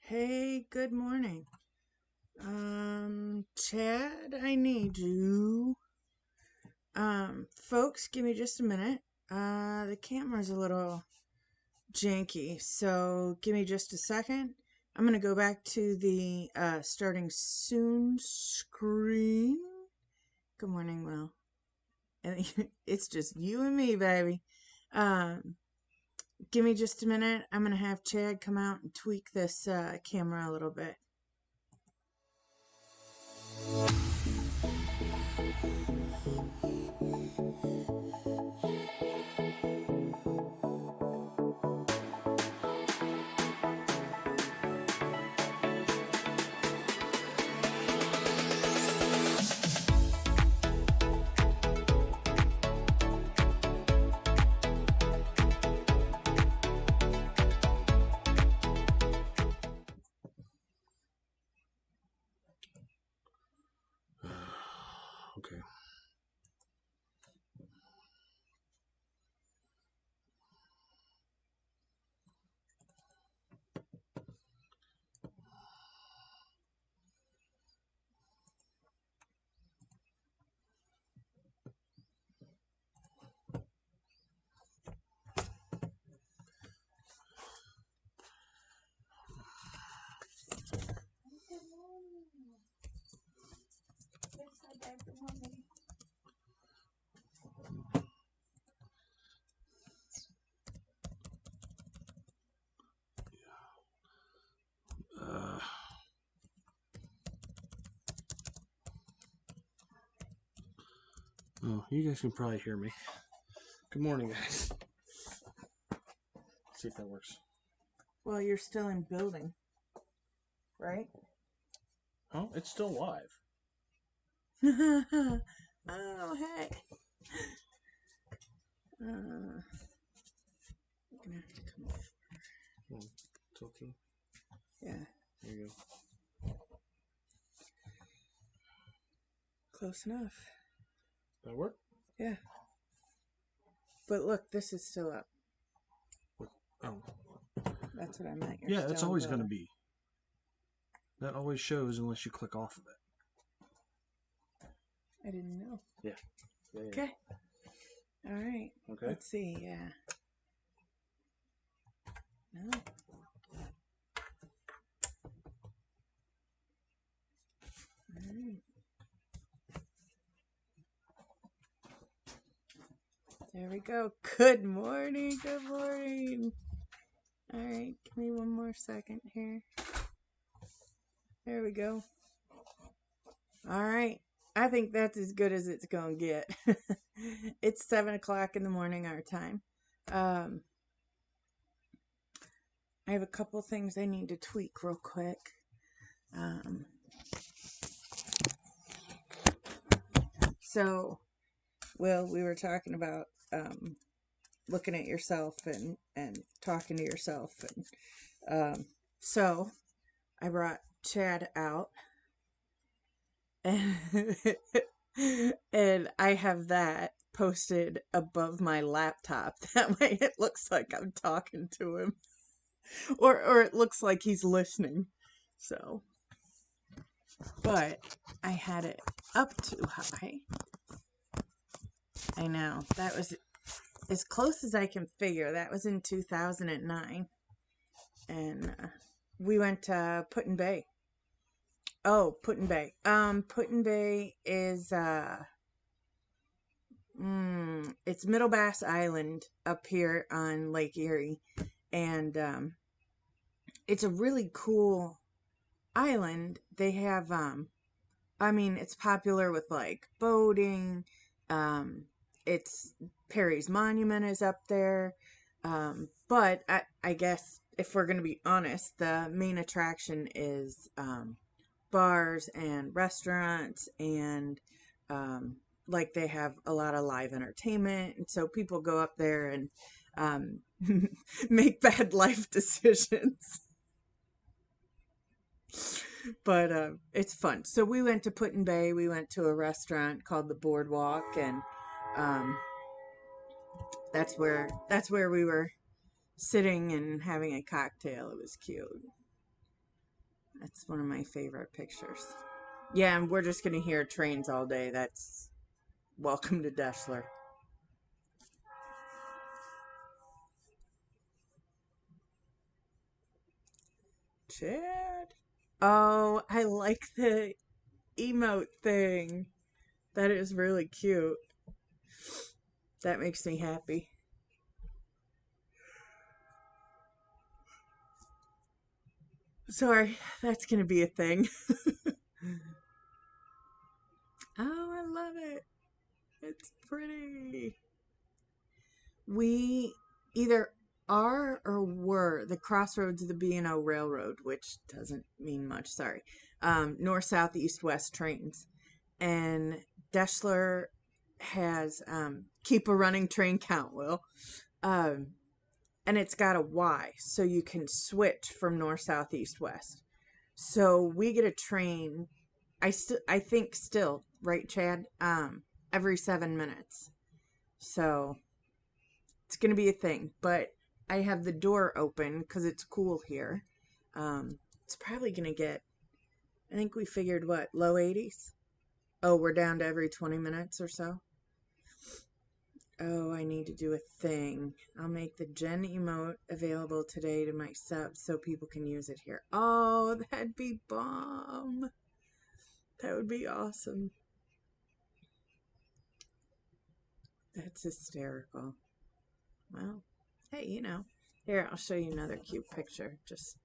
Hey, good morning. Chad, I need you. Folks, give me just a minute. The camera's a little janky, so give me just a second. I'm gonna go back to the starting soon screen. Good morning, Will. And it's just you and me, baby. Um, Give me just a minute. I'm gonna have Chad come out and tweak this camera a little bit. Okay. Uh, oh, you guys can probably hear me. Good morning, guys. See if that works. Well, you're still in building, right? Oh, it's still live. Oh, hey. I'm gonna have to come over. Tilting. Yeah, There you close enough. go. That work? Yeah. But look, this is still up. What? Oh. That's what I meant. Yeah, it's always going to be. That always shows unless you click off of it. I didn't know. Yeah. Okay. All right. Okay. Let's see. Yeah. No. All right. There we go. Good morning. Good morning. All right. Give me one more second here. There we go. All right. I think that's as good as it's going to get. It's 7 o'clock in the morning, our time. I have a couple things I need to tweak real quick. So, Will, we were talking about looking at yourself and talking to yourself. And so I brought Chad out. And I have that posted above my laptop. That way it looks like I'm talking to him. Or it looks like he's listening. So, but I had it up too high. I know. That was as close as I can figure. That was in 2009. And we went to Put-in-Bay. Oh, Put-in-Bay. Put-in-Bay is it's Middle Bass Island up here on Lake Erie, and it's a really cool island. They have I mean, it's popular with like boating. It's Perry's Monument is up there, but I guess if we're gonna be honest, the main attraction is bars and restaurants and like they have a lot of live entertainment, and so people go up there and make bad life decisions. But it's fun. So we went to Put-in-Bay. We went to a restaurant called the Boardwalk, and um, that's where we were sitting and having a cocktail. It was cute. That's one of my favorite pictures. Yeah, and we're just going to hear trains all day. That's welcome to Deschler. Chad. Oh, I like the emote thing. That is really cute. That makes me happy. Sorry, that's going to be a thing. Oh, I love it. It's pretty. We either are or were the crossroads of the B&O Railroad, which doesn't mean much, sorry. North, south, east, west trains. And Deschler has keep a running train count, Will. Um, and it's got a Y, so you can switch from north, south, east, west. So we get a train. I think still right, Chad. Every 7 minutes. So it's gonna be a thing. But I have the door open because it's cool here. It's probably gonna get. I think we figured what, low 80s. Oh, we're down to every 20 minutes or so. Oh, I need to do a thing. I'll make the Gen emote available today to my subs so people can use it here. Oh, that'd be bomb. That would be awesome. That's hysterical. Well, hey, Here, I'll show you another cute picture. Just,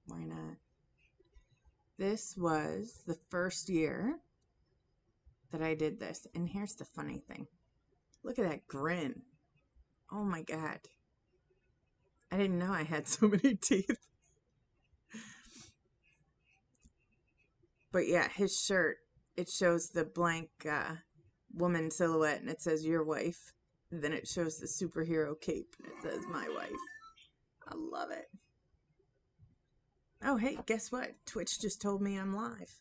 why not? This was the first year that I did this. And here's the funny thing. Look at that grin. Oh my God. I didn't know I had so many teeth. But yeah, his shirt, it shows the blank woman silhouette and it says your wife. Then it shows the superhero cape and it says my wife. I love it. Oh, hey, guess what? Twitch just told me I'm live.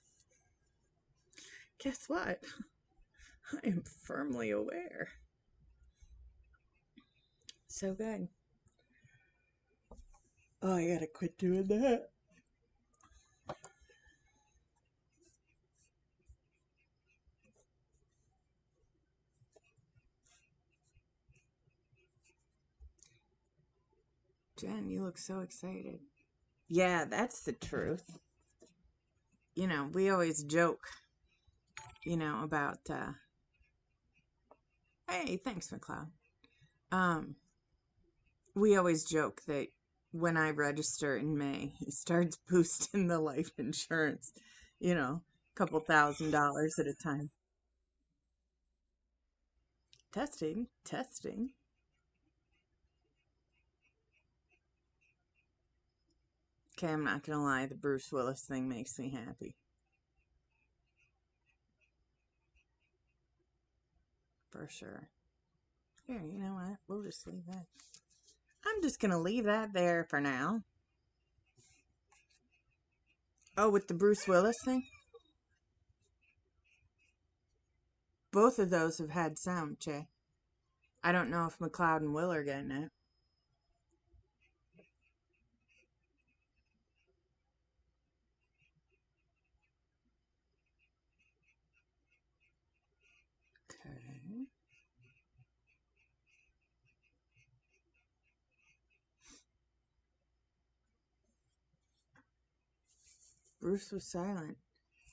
Guess what? I am firmly aware. So good. Oh, I gotta quit doing that. Jen, you look so excited. Yeah, that's the truth. We always joke, about, hey, thanks, McLeod. We always joke that when I register in May, he starts boosting the life insurance, a couple $1,000s at a time. Testing, testing. Okay, I'm not gonna lie, the Bruce Willis thing makes me happy. For sure. Here, you know what? We'll just leave that. I'm just gonna leave that there for now. Oh, with the Bruce Willis thing? Both of those have had sound, Che. I don't know if McLeod and Will are getting it. Okay. Bruce was silent.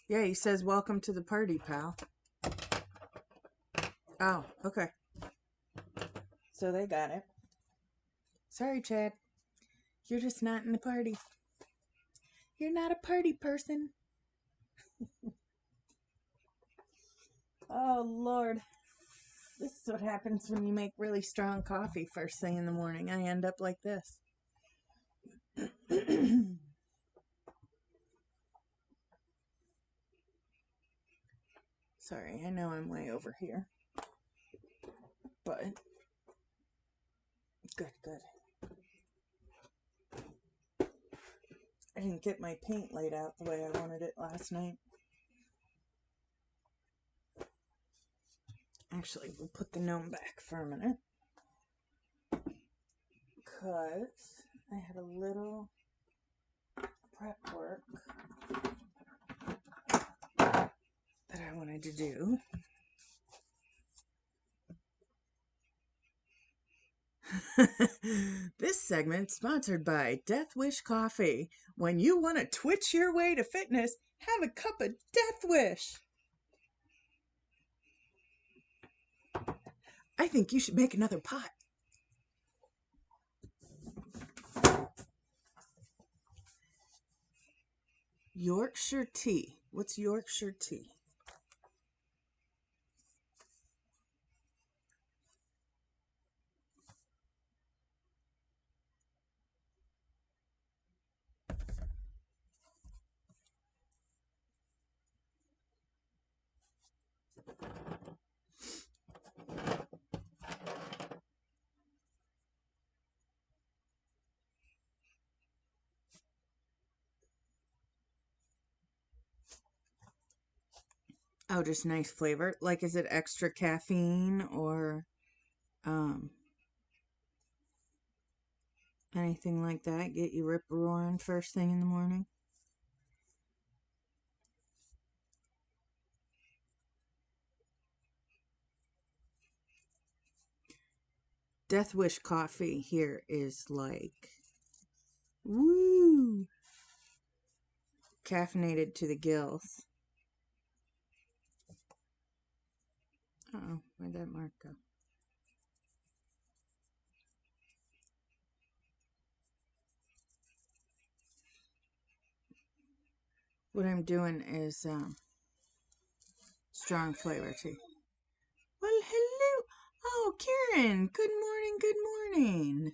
Yeah, he says, welcome to the party, pal. Oh, okay. So they got it. Sorry, Chad. You're just not in the party. You're not a party person. Oh, Lord. This is what happens when you make really strong coffee first thing in the morning. I end up like this. Sorry, I know I'm way over here. But, good. I didn't get my paint laid out the way I wanted it last night. Actually, we'll put the gnome back for a minute. Because I had a little prep work that I wanted to do. This segment sponsored by Death Wish Coffee. When you want to twitch your way to fitness, have a cup of Death Wish. I think you should make another pot. Yorkshire tea. What's Yorkshire tea? Oh, just nice flavor. Like, is it extra caffeine or anything like that? Get you rip roaring first thing in the morning? Death Wish coffee here is like, woo, caffeinated to the gills. Uh-oh, where'd that mark go? What I'm doing is strong flavor tea. Well, hello. Oh, Karen. Good morning. Good morning.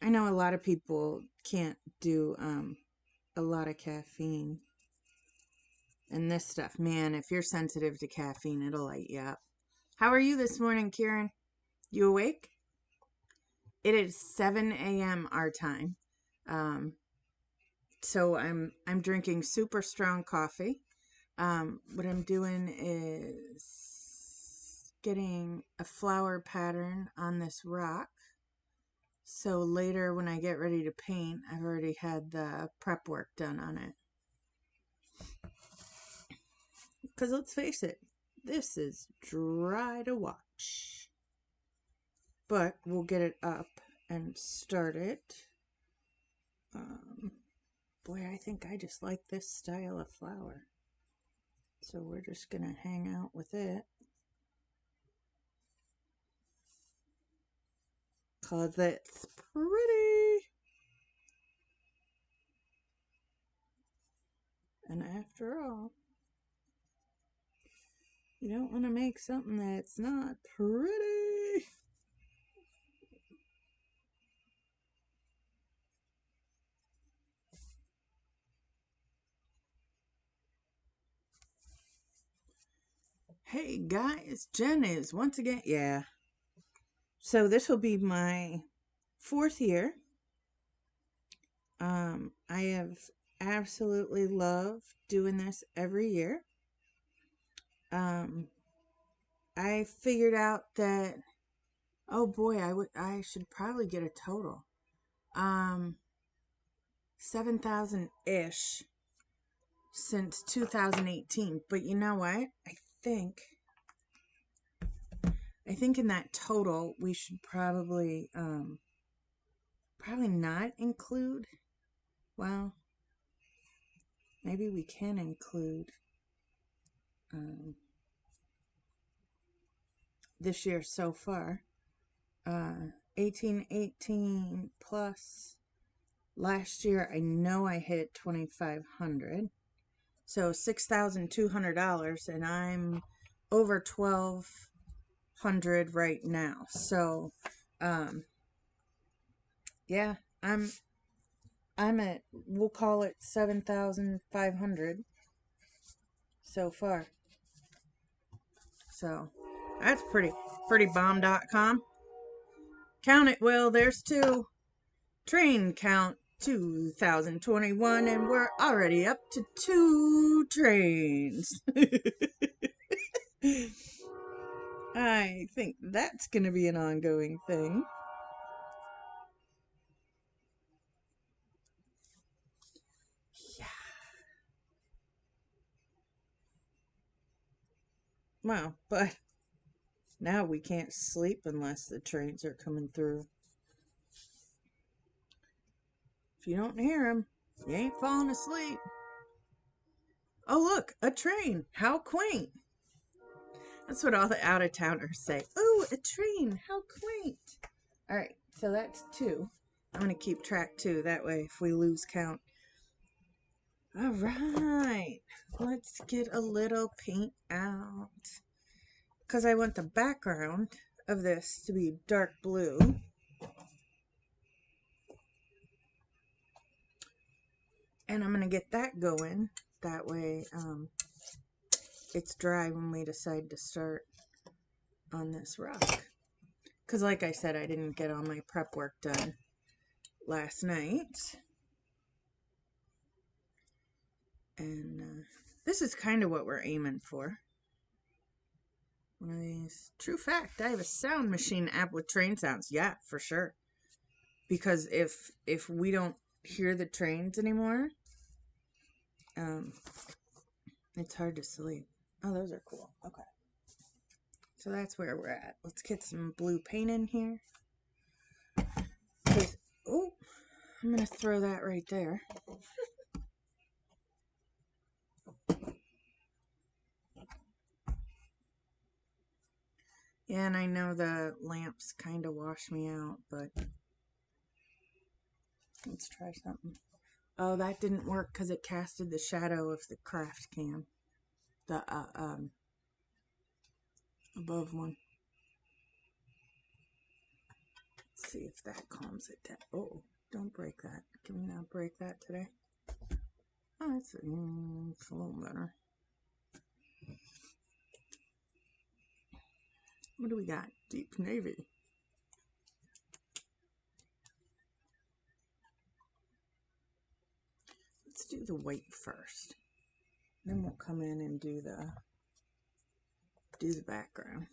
I know a lot of people can't do a lot of caffeine. And this stuff, man, if you're sensitive to caffeine, it'll light you up. How are you this morning, Karen? You awake? It is 7 a.m. our time. So I'm drinking super strong coffee. What I'm doing is getting a flower pattern on this rock. So later when I get ready to paint, I've already had the prep work done on it. Because let's face it, this is dry to watch. But we'll get it up and start it. Boy, I think I just like this style of flower. So we're just going to hang out with it. Cause it's pretty. And after all, you don't want to make something that's not pretty. Hey guys, Jen is once again, yeah. So this will be my 4th year. I have absolutely loved doing this every year. I figured out that, oh boy, I should probably get a total. 7,000-ish since 2018. But you know what? think in that total we should probably not include, well, maybe we can include this year so far. 1818 plus last year, I know I hit 2,500, so $6,200, and I'm over 1,200 right now. So yeah, I'm at, we'll call it 7,500 so far. So that's pretty bomb.com. Count it, Will. There's 2. Train count 2021, and we're already up to 2 trains. I think that's going to be an ongoing thing. Yeah. Well, but now we can't sleep unless the trains are coming through. If you don't hear them, you ain't falling asleep. Oh, look, a train. How quaint. That's what all the out-of-towners say. Oh, a train. How quaint. All right, so that's 2. I'm going to keep track too. That way, if we lose count. All right. Let's get a little paint out. Because I want the background of this to be dark blue. And I'm going to get that going. That way, it's dry when we decide to start on this rock. Because like I said, I didn't get all my prep work done last night. And this is kind of what we're aiming for. One of these. True fact, I have a sound machine app with train sounds. Yeah, for sure. Because if we don't hear the trains anymore, it's hard to sleep. Oh, those are cool. Okay. So that's where we're at. Let's get some blue paint in here. Oh, I'm going to throw that right there. Yeah, and I know the lamps kind of wash me out, but let's try something. Oh, that didn't work because it casted the shadow of the craft can. The above one. Let's see if that calms it down. Oh, don't break that. Can we not break that today? Oh, it's a little better. What do we got? Deep navy. Let's do the white first. Then we'll come in and do the background.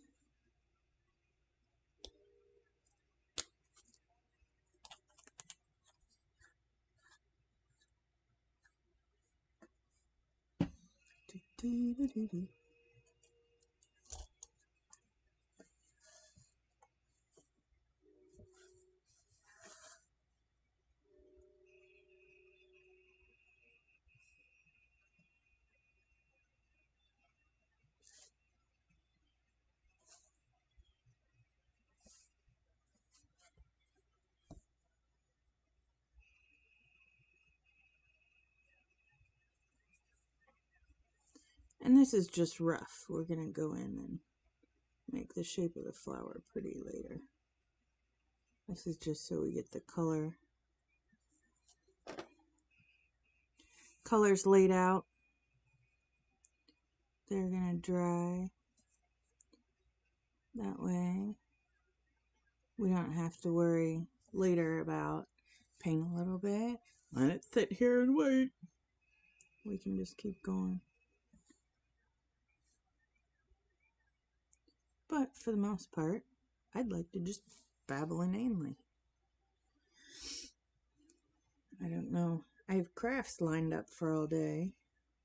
And this is just rough. We're going to go in and make the shape of the flower pretty later. This is just so we get the colors laid out. They're going to dry. That way we don't have to worry later about paint a little bit. Let it sit here and wait. We can just keep going. But for the most part, I'd like to just babble inanely. I don't know. I have crafts lined up for all day,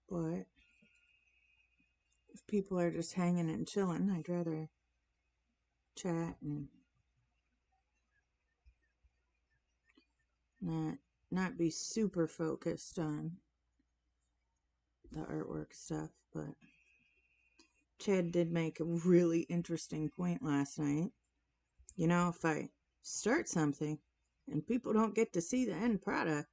but if people are just hanging and chilling, I'd rather chat and not be super focused on the artwork stuff. But Chad did make a really interesting point last night. You know, if I start something and people don't get to see the end product,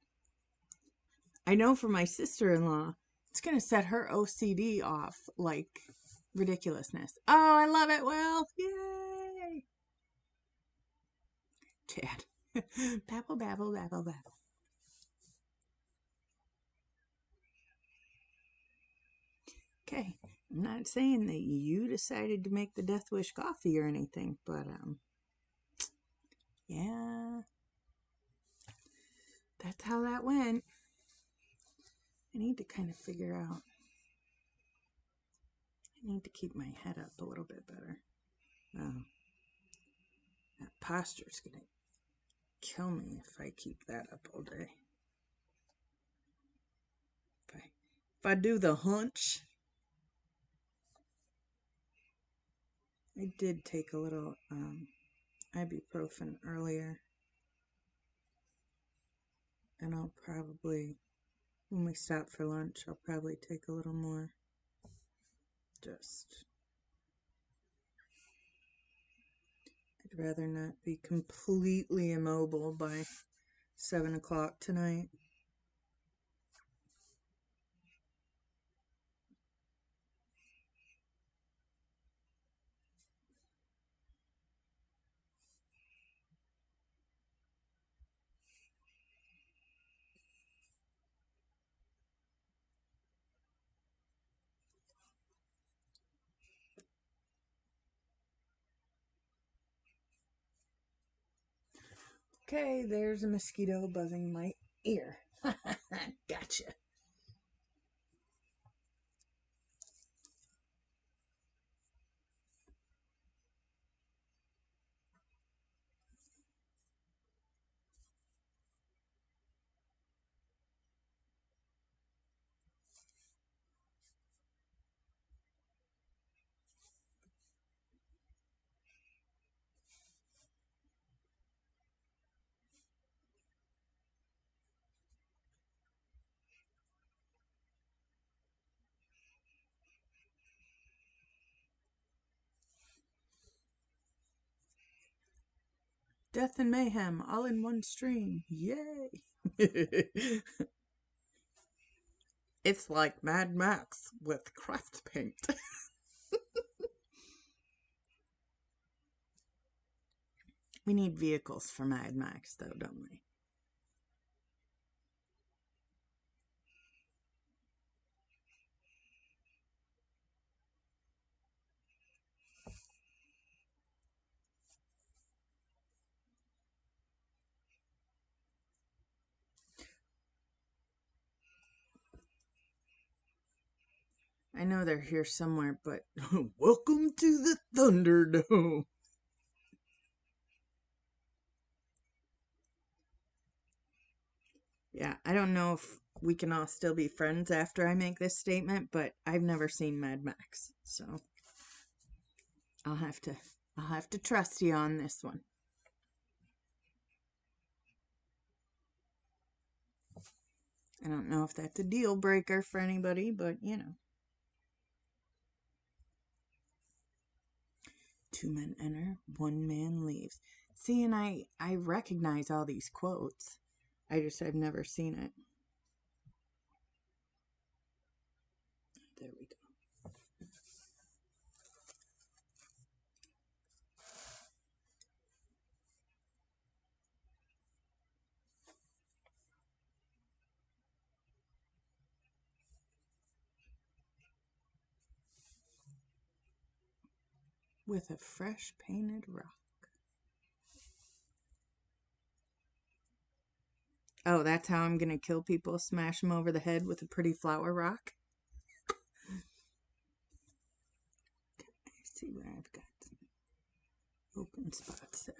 I know for my sister-in-law, it's going to set her OCD off like ridiculousness. Oh, I love it, Will. Yay! Chad. Babble, babble, babble, babble. Okay, I'm not saying that you decided to make the Death Wish coffee or anything, but yeah, that's how that went. I need to kind of figure out. I need to keep my head up a little bit better. Oh, posture's gonna kill me if I keep that up all day. If I do the hunch, I did take a little ibuprofen earlier, and I'll probably, when we stop for lunch, I'll probably take a little more. I'd rather not be completely immobile by 7 o'clock tonight. Okay, there's a mosquito buzzing my ear. Gotcha. Death and mayhem all in one stream. Yay! It's like Mad Max with craft paint. We need vehicles for Mad Max, though, don't we? I know they're here somewhere, but welcome to the Thunderdome. Yeah, I don't know if we can all still be friends after I make this statement, but I've never seen Mad Max, so I'll have to trust you on this one. I don't know if that's a deal breaker for anybody, but you know. 2 men enter, 1 man leaves. See, and I recognize all these quotes. I've never seen it. There we go. With a fresh painted rock. Oh, that's how I'm gonna kill people? Smash them over the head with a pretty flower rock? I see where I've got some open spots there.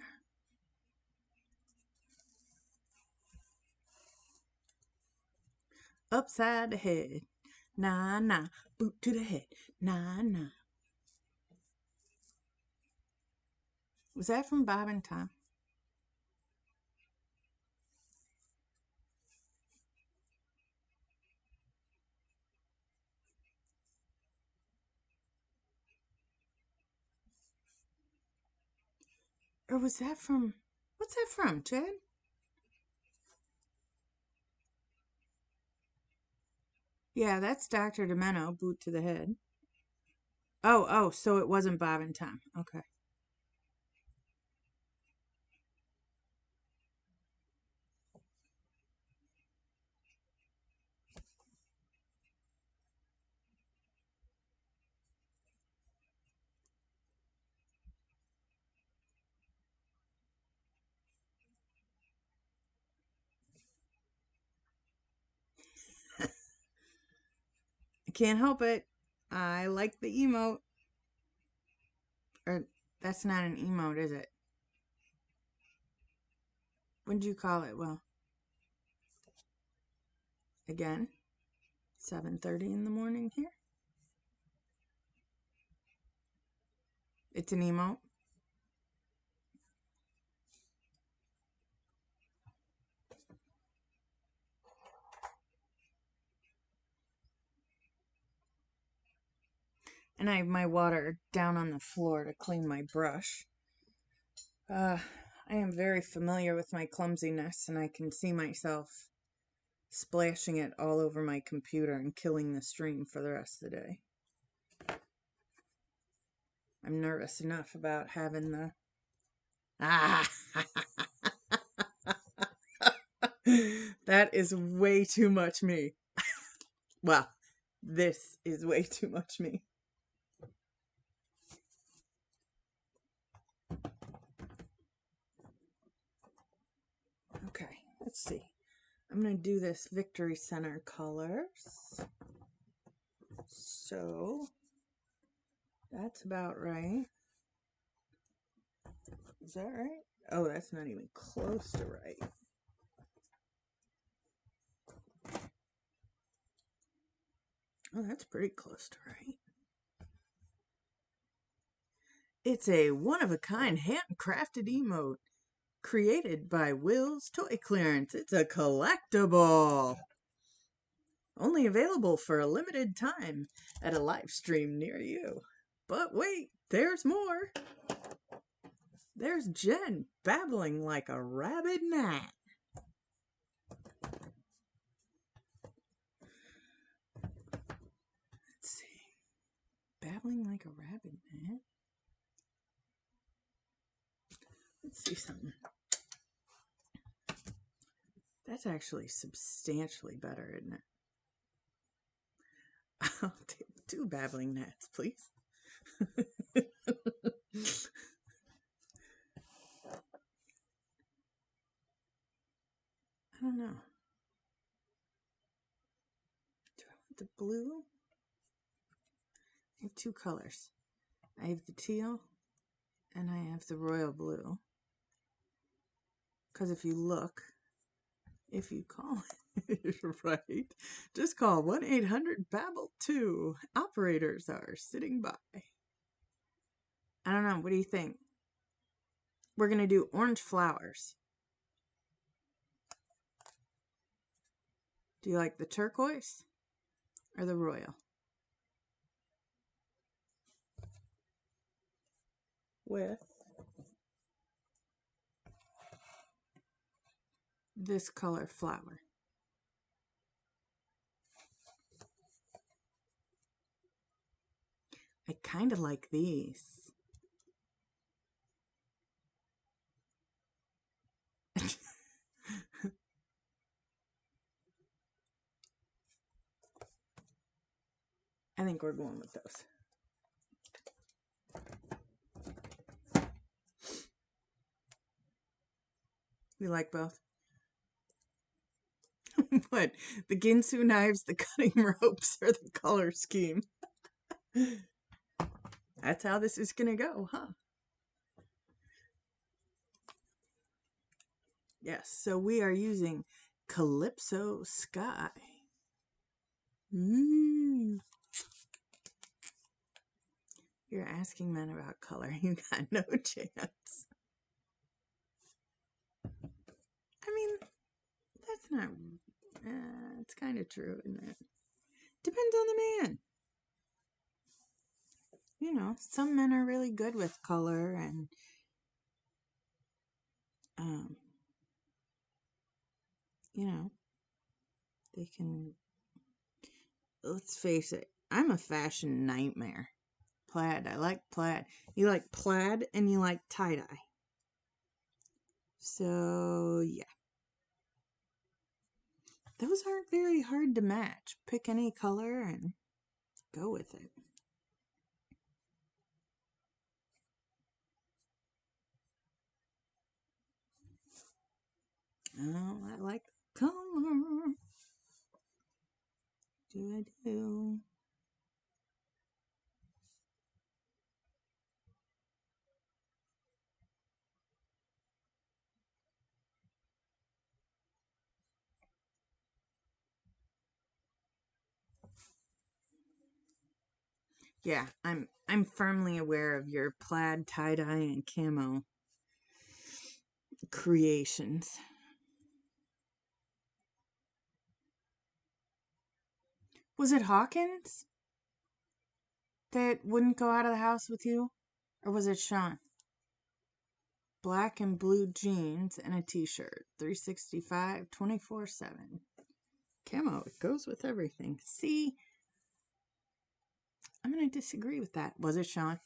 Upside the head. Nah, nah. Boot to the head. Nah, nah. Was that from Bob and Tom? Or was that from... What's that from, Chad? Yeah, that's Dr. Demento, boot to the head. Oh, so it wasn't Bob and Tom. Okay. I can't help it. I like the emote. Or, that's not an emote, is it? What'd you call it? Well, again, 7:30 in the morning here. It's an emote. And I have my water down on the floor to clean my brush. I am very familiar with my clumsiness, and I can see myself splashing it all over my computer and killing the stream for the rest of the day. I'm nervous enough about having the... Ah! That is way too much me. Well, this is way too much me. Okay, let's see. I'm going to do this Victory Center colors. So, that's about right. Is that right? Oh, that's not even close to right. Oh, that's pretty close to right. It's a one-of-a-kind handcrafted emote created by Will's Toy Clearance. It's a collectible. Only available for a limited time at a live stream near you. But wait, there's more. There's Jen babbling like a rabid gnat. Let's see. Babbling like a rabid gnat? Let's see something. That's actually substantially better, isn't it? I'll take 2 babbling gnats, please. I don't know. Do I want the blue? I have 2 colors. I have the teal and I have the royal blue. Because if you look, if you call it right, just call 1-800-BABBLE-2. Operators are sitting by. I don't know. What do you think? We're going to do orange flowers. Do you like the turquoise or the royal? With this color flower. I kind of like these. I think we're going with those. You like both? What? The Ginsu knives, the cutting ropes, or the color scheme? That's how this is going to go, huh? Yes, so we are using Calypso Sky. You're asking men about color. You got no chance. I mean, that's not... it's kind of true, isn't it? Depends on the man. You know, some men are really good with color and... you know, they can... Let's face it, I'm a fashion nightmare. Plaid. I like plaid. You like plaid and you like tie-dye. So, yeah. Those aren't very hard to match. Pick any color and go with it. Oh, I like color. Do I do? Yeah, I'm firmly aware of your plaid, tie-dye, and camo creations. Was it Hawkins that wouldn't go out of the house with you? Or was it Sean? Black and blue jeans and a t-shirt. 365, 24/7. Camo, it goes with everything. See, I'm going to disagree with that. Was it Sean?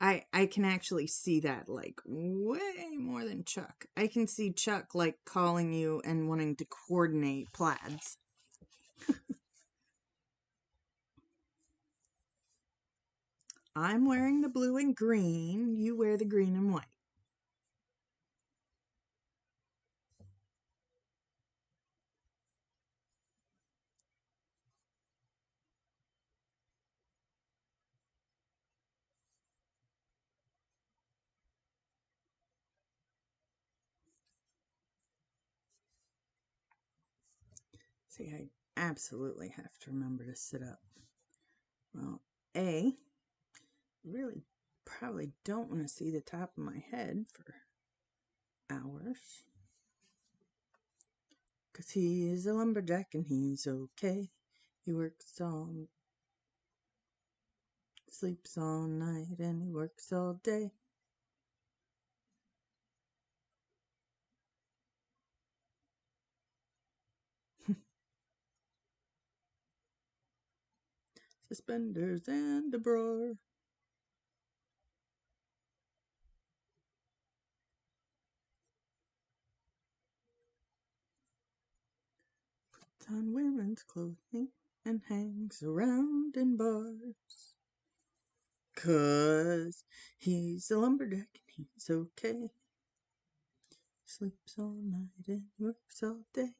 I can actually see that, like, way more than Chuck. I can see Chuck, like, calling you and wanting to coordinate plaids. I'm wearing the blue and green. You wear the green and white. See, I absolutely have to remember to sit up. Well, A, really probably don't want to see the top of my head for hours. Because he is a lumberjack and he's okay. He works all, sleeps all night and he works all day. Suspenders and a bra. Puts on women's clothing and hangs around in bars. 'Cause he's a lumberjack and he's okay. Sleeps all night and works all day.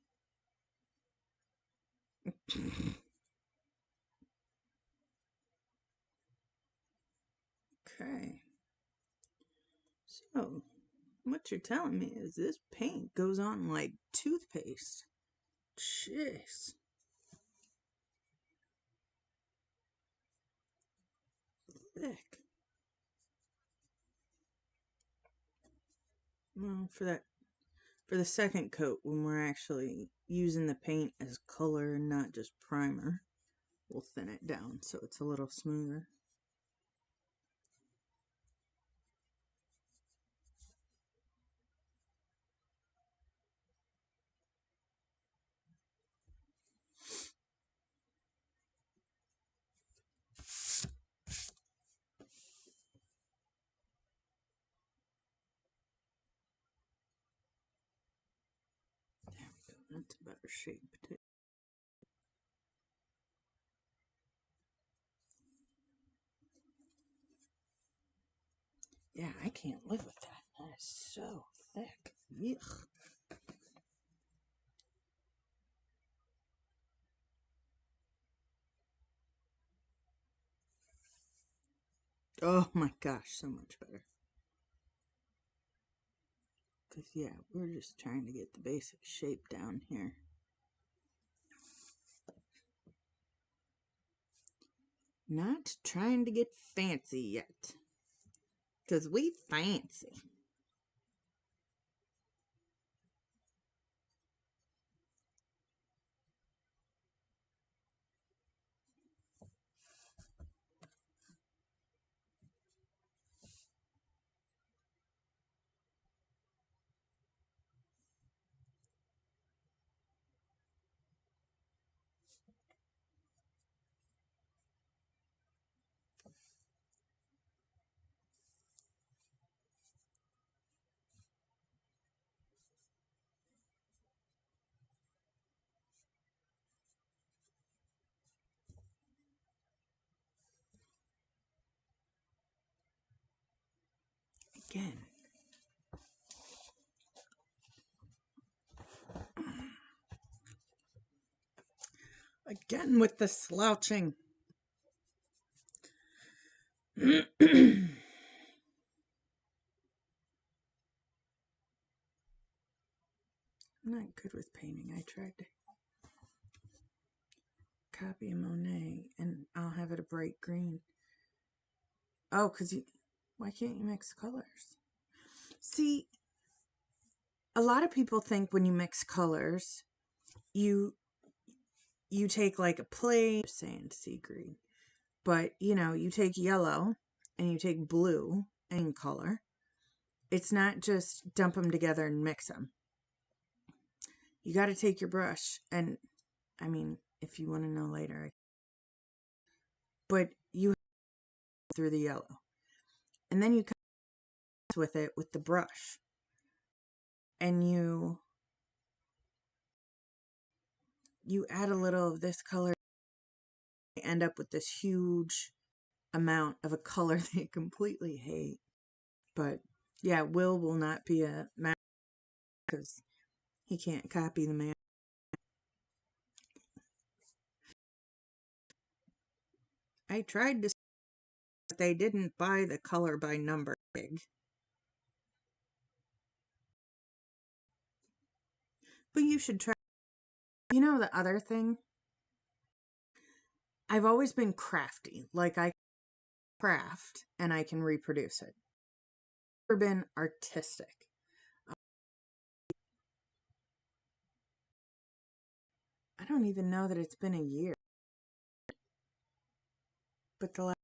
Okay. So, what you're telling me is this paint goes on like toothpaste. Jeez. Thick. Well, for the second coat, when we're actually using the paint as color and not just primer, we'll thin it down so it's a little smoother. There we go. That's a better shape too. Yeah, I can't live with that. That is so thick. Yuck. Oh my gosh, so much better. Because, yeah, we're just trying to get the basic shape down here. Not trying to get fancy yet. Because we fancy. Again. Again with the slouching. I'm not good with painting. I tried to copy of Monet, and I'll have it a bright green. Oh, why can't you mix colors? See, a lot of people think when you mix colors, you take like a plain, saying sea green, but you take yellow and you take blue and color. It's not just dump them together and mix them. You got to take your brush, and I mean, if you want to know later, but you through the yellow, and then you come with it with the brush, and you add a little of this color, you end up with this huge amount of a color that you completely hate. But yeah, will not be a match because he can't copy the man. I tried to, but they didn't buy the color by number big. But you should try. The other thing, I've always been crafty. Like, I craft and I can reproduce it. I've never been artistic. I don't even know that it's been a year. But the last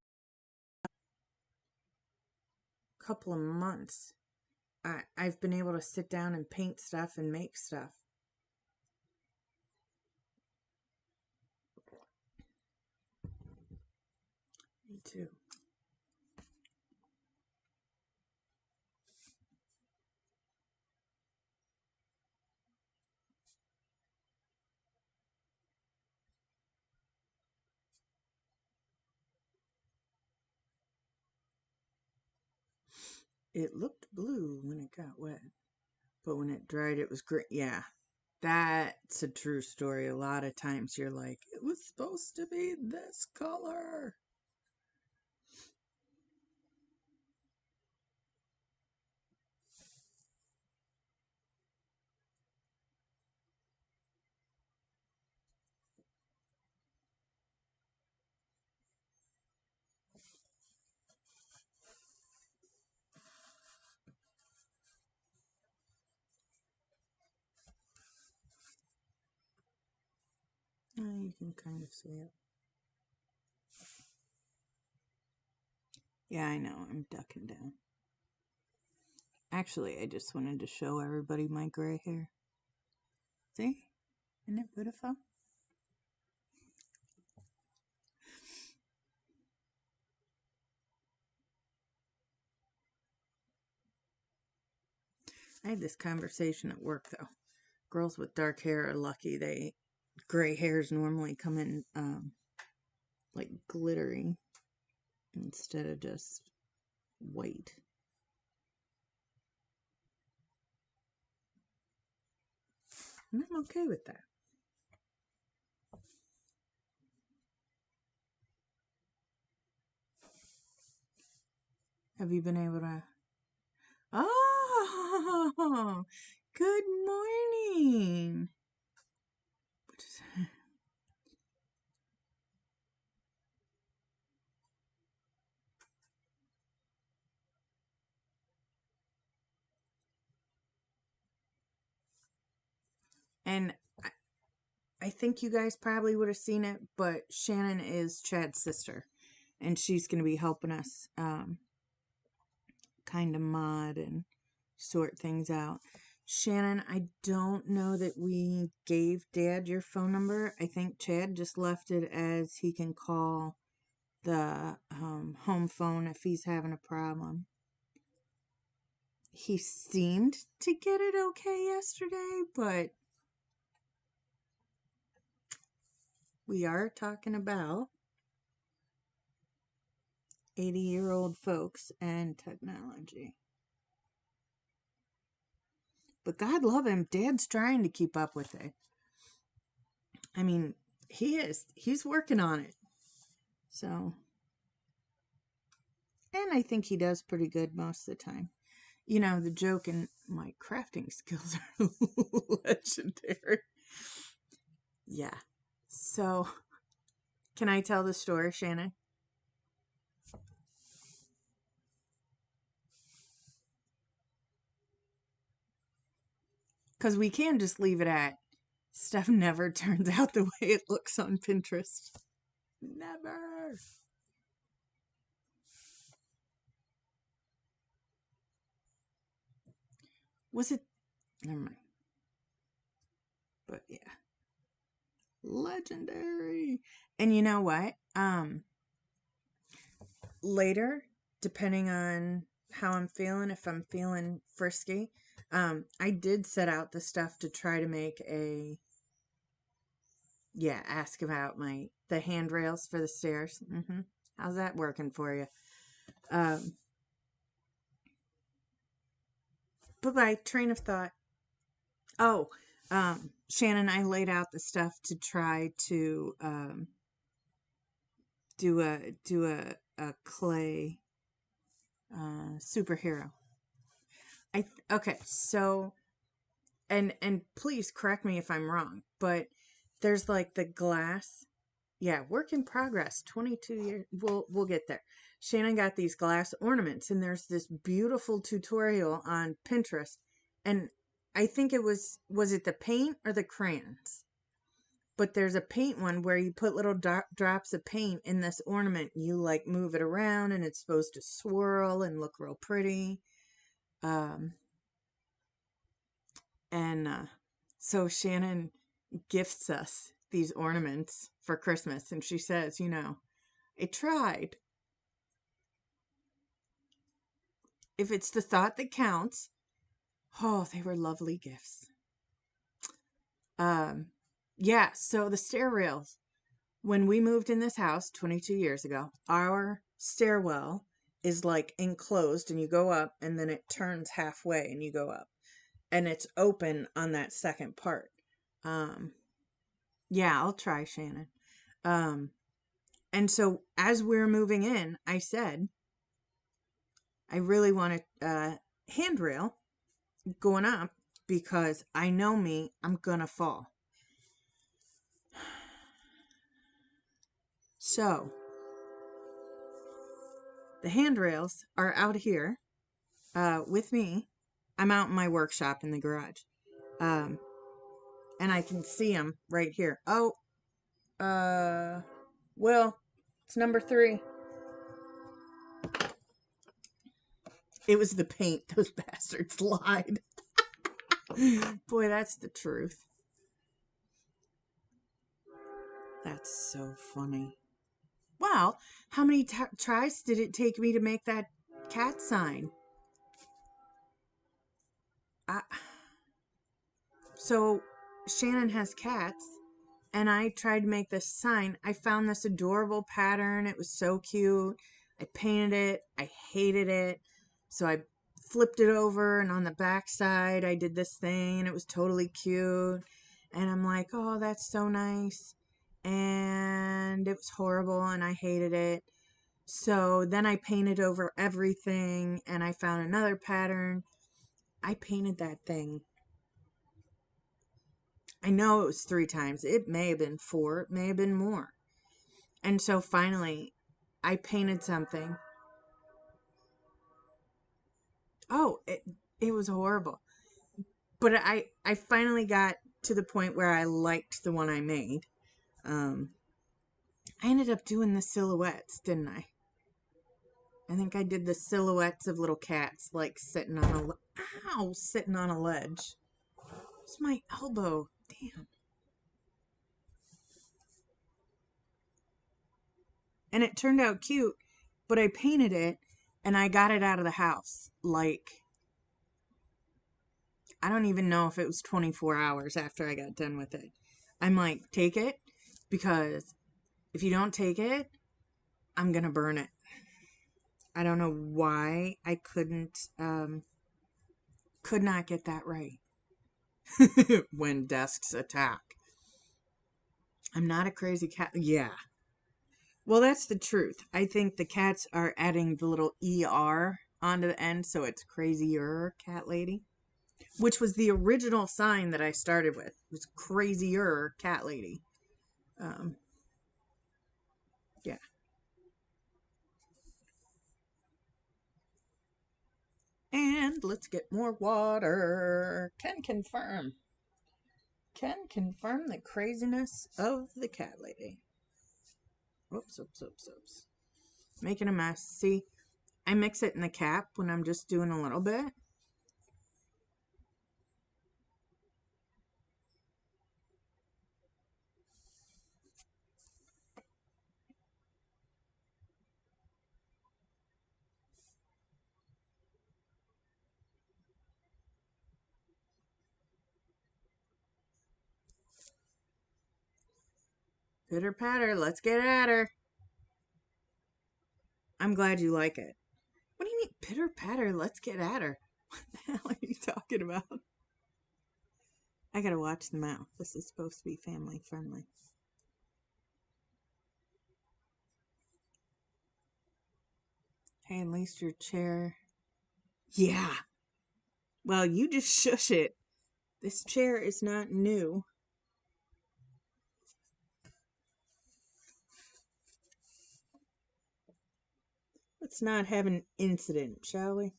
couple of months, I've been able to sit down and paint stuff and make stuff. Me too. It looked blue when it got wet, but when it dried, it was green. Yeah, that's a true story. A lot of times you're like, it was supposed to be this color. You can kind of see it. Yeah, I know. I'm ducking down. Actually, I just wanted to show everybody my gray hair. See? Isn't it beautiful? I had this conversation at work, though. Girls with dark hair are lucky. Gray hairs normally come in like glittery instead of just white. And I'm okay with that. Have you been able to? Oh, good morning. And I think you guys probably would have seen it, but Shannon is Chad's sister, and she's going to be helping us kind of mod and sort things out. Shannon, I don't know that we gave Dad your phone number. I think Chad just left it as he can call the home phone if he's having a problem. He seemed to get it okay yesterday, but we are talking about 80-year-old folks and technology. But God love him, Dad's trying to keep up with it. I mean, he is. He's working on it. So, and I think he does pretty good most of the time. The joke in my crafting skills are legendary. Yeah. So, Can I tell the story, Shannon? Because we can just leave it at stuff never turns out the way it looks on Pinterest. Never. Was it? Never mind. But yeah. Legendary. And you know what? Later, depending on how I'm feeling, if I'm feeling frisky, I did set out the stuff to try to make ask about the handrails for the stairs. How's that working for you? But by train of thought. Oh, Shannon, I laid out the stuff to try to do a clay superhero. Okay, so and please correct me if I'm wrong, but there's like the glass. Yeah, work in progress. 22 years. We'll get there. Shannon got these glass ornaments, and there's this beautiful tutorial on Pinterest, and I think was it the paint or the crayons? But there's a paint one where you put little drops of paint in this ornament. You like move it around, and it's supposed to swirl and look real pretty. Um, and so Shannon gifts us these ornaments for Christmas, and she says, I tried. If it's the thought that counts. Oh, they were lovely gifts. Yeah, so the stair rails. When we moved in this house 22 years ago, our stairwell is like enclosed and you go up and then it turns halfway and you go up. And it's open on that second part. Yeah, I'll try, Shannon. And so as we're moving in, I said, I really want a handrail going up because I know me, I'm gonna fall. So the handrails are out here with me. I'm out in my workshop in the garage. And I can see them right here. Oh, well, it's number 3. It was the paint. Those bastards lied. Boy, that's the truth. That's so funny. Wow, how many tries did it take me to make that cat sign? So Shannon has cats, and I tried to make this sign. I found this adorable pattern. It was so cute. I painted it. I hated it. So I flipped it over, and on the back side, I did this thing, and it was totally cute. And I'm like, oh, that's so nice. And it was horrible, and I hated it. So then I painted over everything, and I found another pattern. I painted that thing. I know it was 3 times. It may have been 4. It may have been more. And so finally, I painted something. Oh, it was horrible. But I finally got to the point where I liked the one I made. I ended up doing the silhouettes, didn't I? I think I did the silhouettes of little cats, like sitting on sitting on a ledge. It's my elbow. Damn. And it turned out cute, but I painted it and I got it out of the house. Like, I don't even know if it was 24 hours after I got done with it. I'm like, take it, because if you don't take it, I'm going to burn it. I don't know why I could not get that right. When desks attack. I'm not a crazy cat. Yeah. Well, that's the truth. I think the cats are adding the little ER onto the end, so it's crazier cat lady. Which was the original sign that I started with. It was crazier cat lady. good. Let's get more water. Can confirm. Can confirm the craziness of the cat lady. Oops. Making a mess. See, I mix it in the cap when I'm just doing a little bit. Pitter patter, let's get at her. I'm glad you like it. What do you mean, pitter patter, let's get at her? What the hell are you talking about? I gotta watch the mouth. This is supposed to be family friendly. Hey, at least your chair. Yeah. Well, you just shush it. This chair is not new. Let's not have an incident, shall we?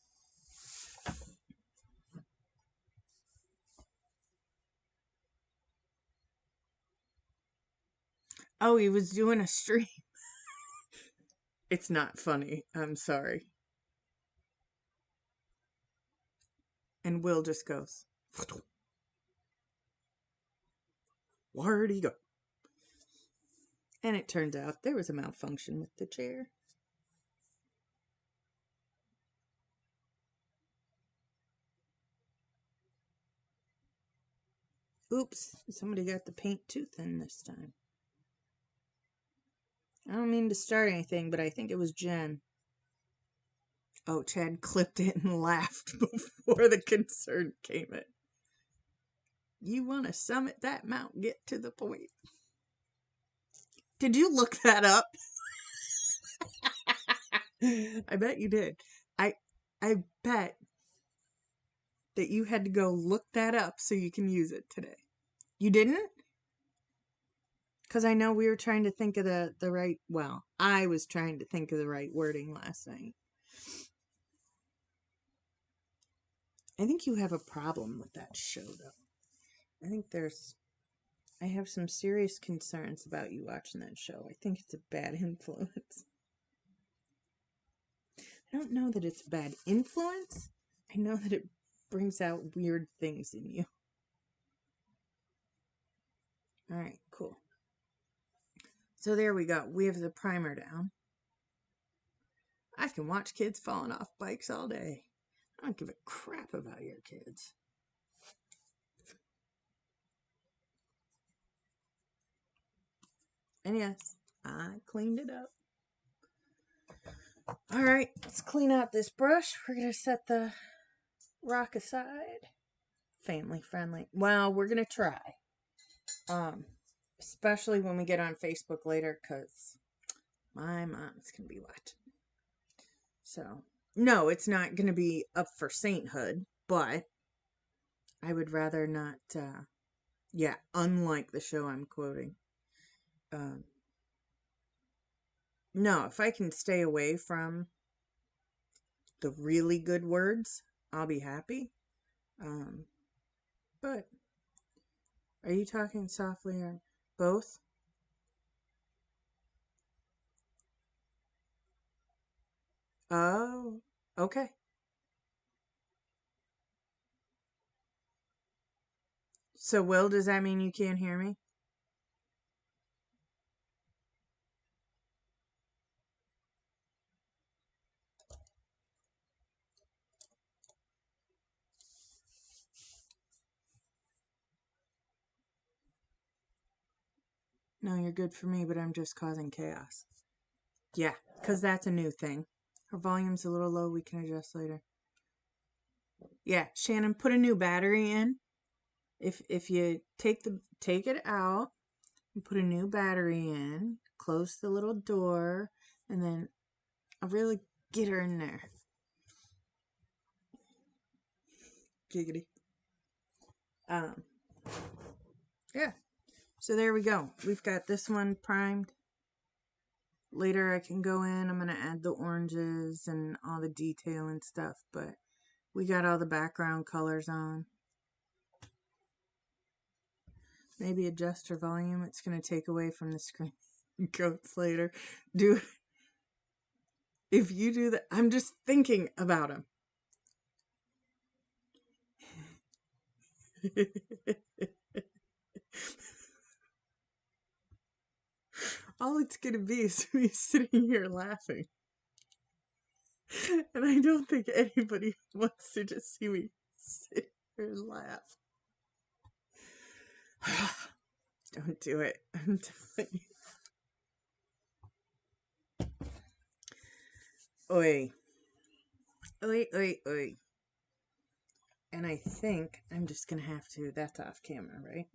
Oh, he was doing a stream. It's not funny. I'm sorry. And Will just goes, where'd he go? And it turns out there was a malfunction with the chair. Oops, somebody got the paint too thin this time. I don't mean to start anything, but I think it was Jen. Oh, Chad clipped it and laughed before the concern came in. You want to summit that mount, get to the point. Did you look that up? I bet you did. I bet that you had to go look that up so you can use it today. You didn't? Because I know we were trying to think of the right, well, I was trying to think of the right wording last night. I think you have a problem with that show, though. I have some serious concerns about you watching that show. I think it's a bad influence. I don't know that it's a bad influence. I know that it brings out weird things in you. All right, cool. So there we go. We have the primer down. I can watch kids falling off bikes all day. I don't give a crap about your kids. And yes, I cleaned it up. All right, let's clean out this brush. We're going to set the rock aside. Family friendly. Well, we're going to try. Especially when we get on Facebook later, because my mom's going to be watching. So, no, it's not going to be up for sainthood, but I would rather not, unlike the show I'm quoting. No, if I can stay away from the really good words, I'll be happy. But are you talking softly or both? Oh, okay. So, Will, does that mean you can't hear me? No, you're good for me, but I'm just causing chaos. Yeah, because that's a new thing. Her volume's a little low. We can adjust later. Yeah, Shannon, put a new battery in. If you take it out and put a new battery in, close the little door, and then I'll really get her in there. Giggity. Yeah. So there we go. We've got this one primed. Later I can go in. I'm going to add the oranges and all the detail and stuff, but We got all the background colors on. Maybe adjust her volume. It's going to take away from the screen goats later. If you do that, I'm just thinking about him. All it's going to be is me sitting here laughing. And I don't think anybody wants to just see me sit here and laugh. Don't do it. I'm telling you. Oi. Oi, oi, oi. And I think I'm just going to have to... That's off camera, right?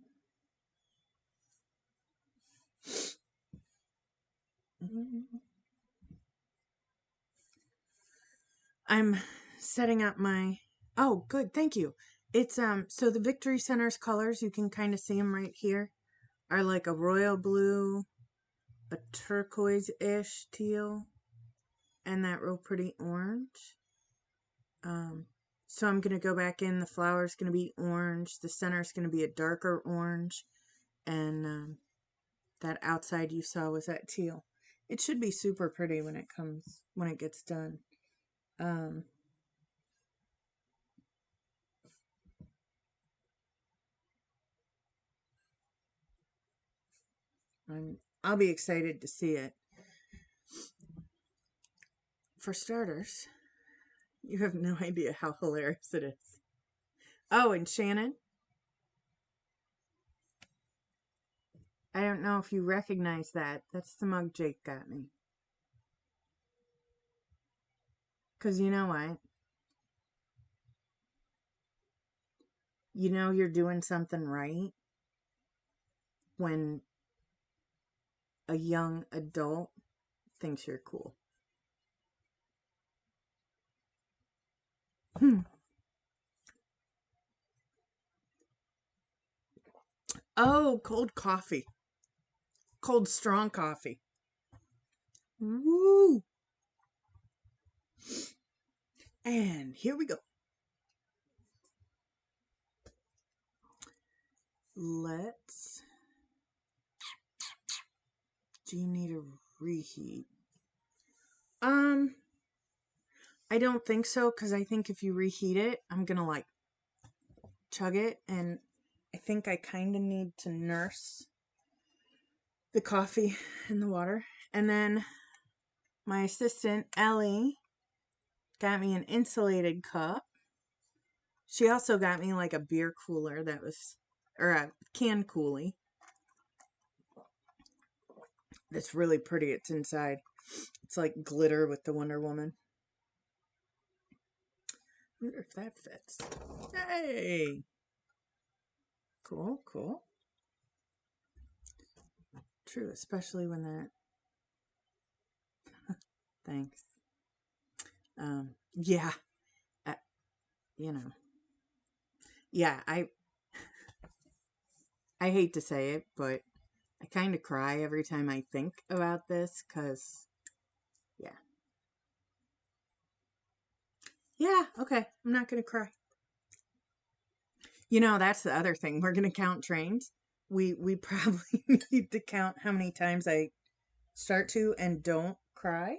I'm setting up my... Oh, good. Thank you. It's, so the Victory Center's colors, you can kind of see them right here, are like a royal blue, a turquoise-ish teal, and that real pretty orange. So I'm going to go back in. The flower's going to be orange. The center's going to be a darker orange. And that outside you saw was that teal. It should be super pretty when it gets done. I'll be excited to see it. For starters, you have no idea how hilarious it is. Oh, and Shannon, I don't know if you recognize that. That's the mug Jake got me. Because you know what? You know you're doing something right when a young adult thinks you're cool. Oh, cold coffee. Cold strong coffee. Woo! And here we go. Let's... Do you need a reheat? I don't think so, because I think if you reheat it, I'm gonna like chug it, and I think I kind of need to nurse the coffee and the water. And then my assistant, Ellie, got me an insulated cup. She also got me like a beer cooler or a can coolie. That's really pretty. It's inside. It's like glitter with the Wonder Woman. I wonder if that fits. Hey! Cool, cool. True, especially when that... Thanks. Yeah. You know. Yeah, I hate to say it, but I kind of cry every time I think about this, because, yeah. Yeah, okay. I'm not going to cry. You know, that's the other thing. We're going to count trains. We probably need to count how many times I start to and don't cry.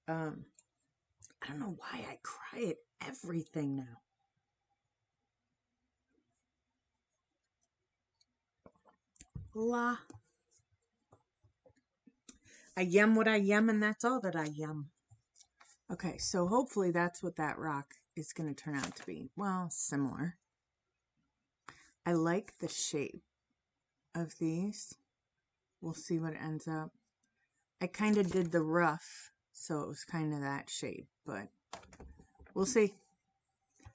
I don't know why I cry at everything now. La. I yum what I yum, and that's all that I yum. Okay, so hopefully that's what that rock is going to turn out to be. Well, similar. I like the shape of these. We'll see what ends up. I kind of did the rough, so it was kind of that shape, but we'll see.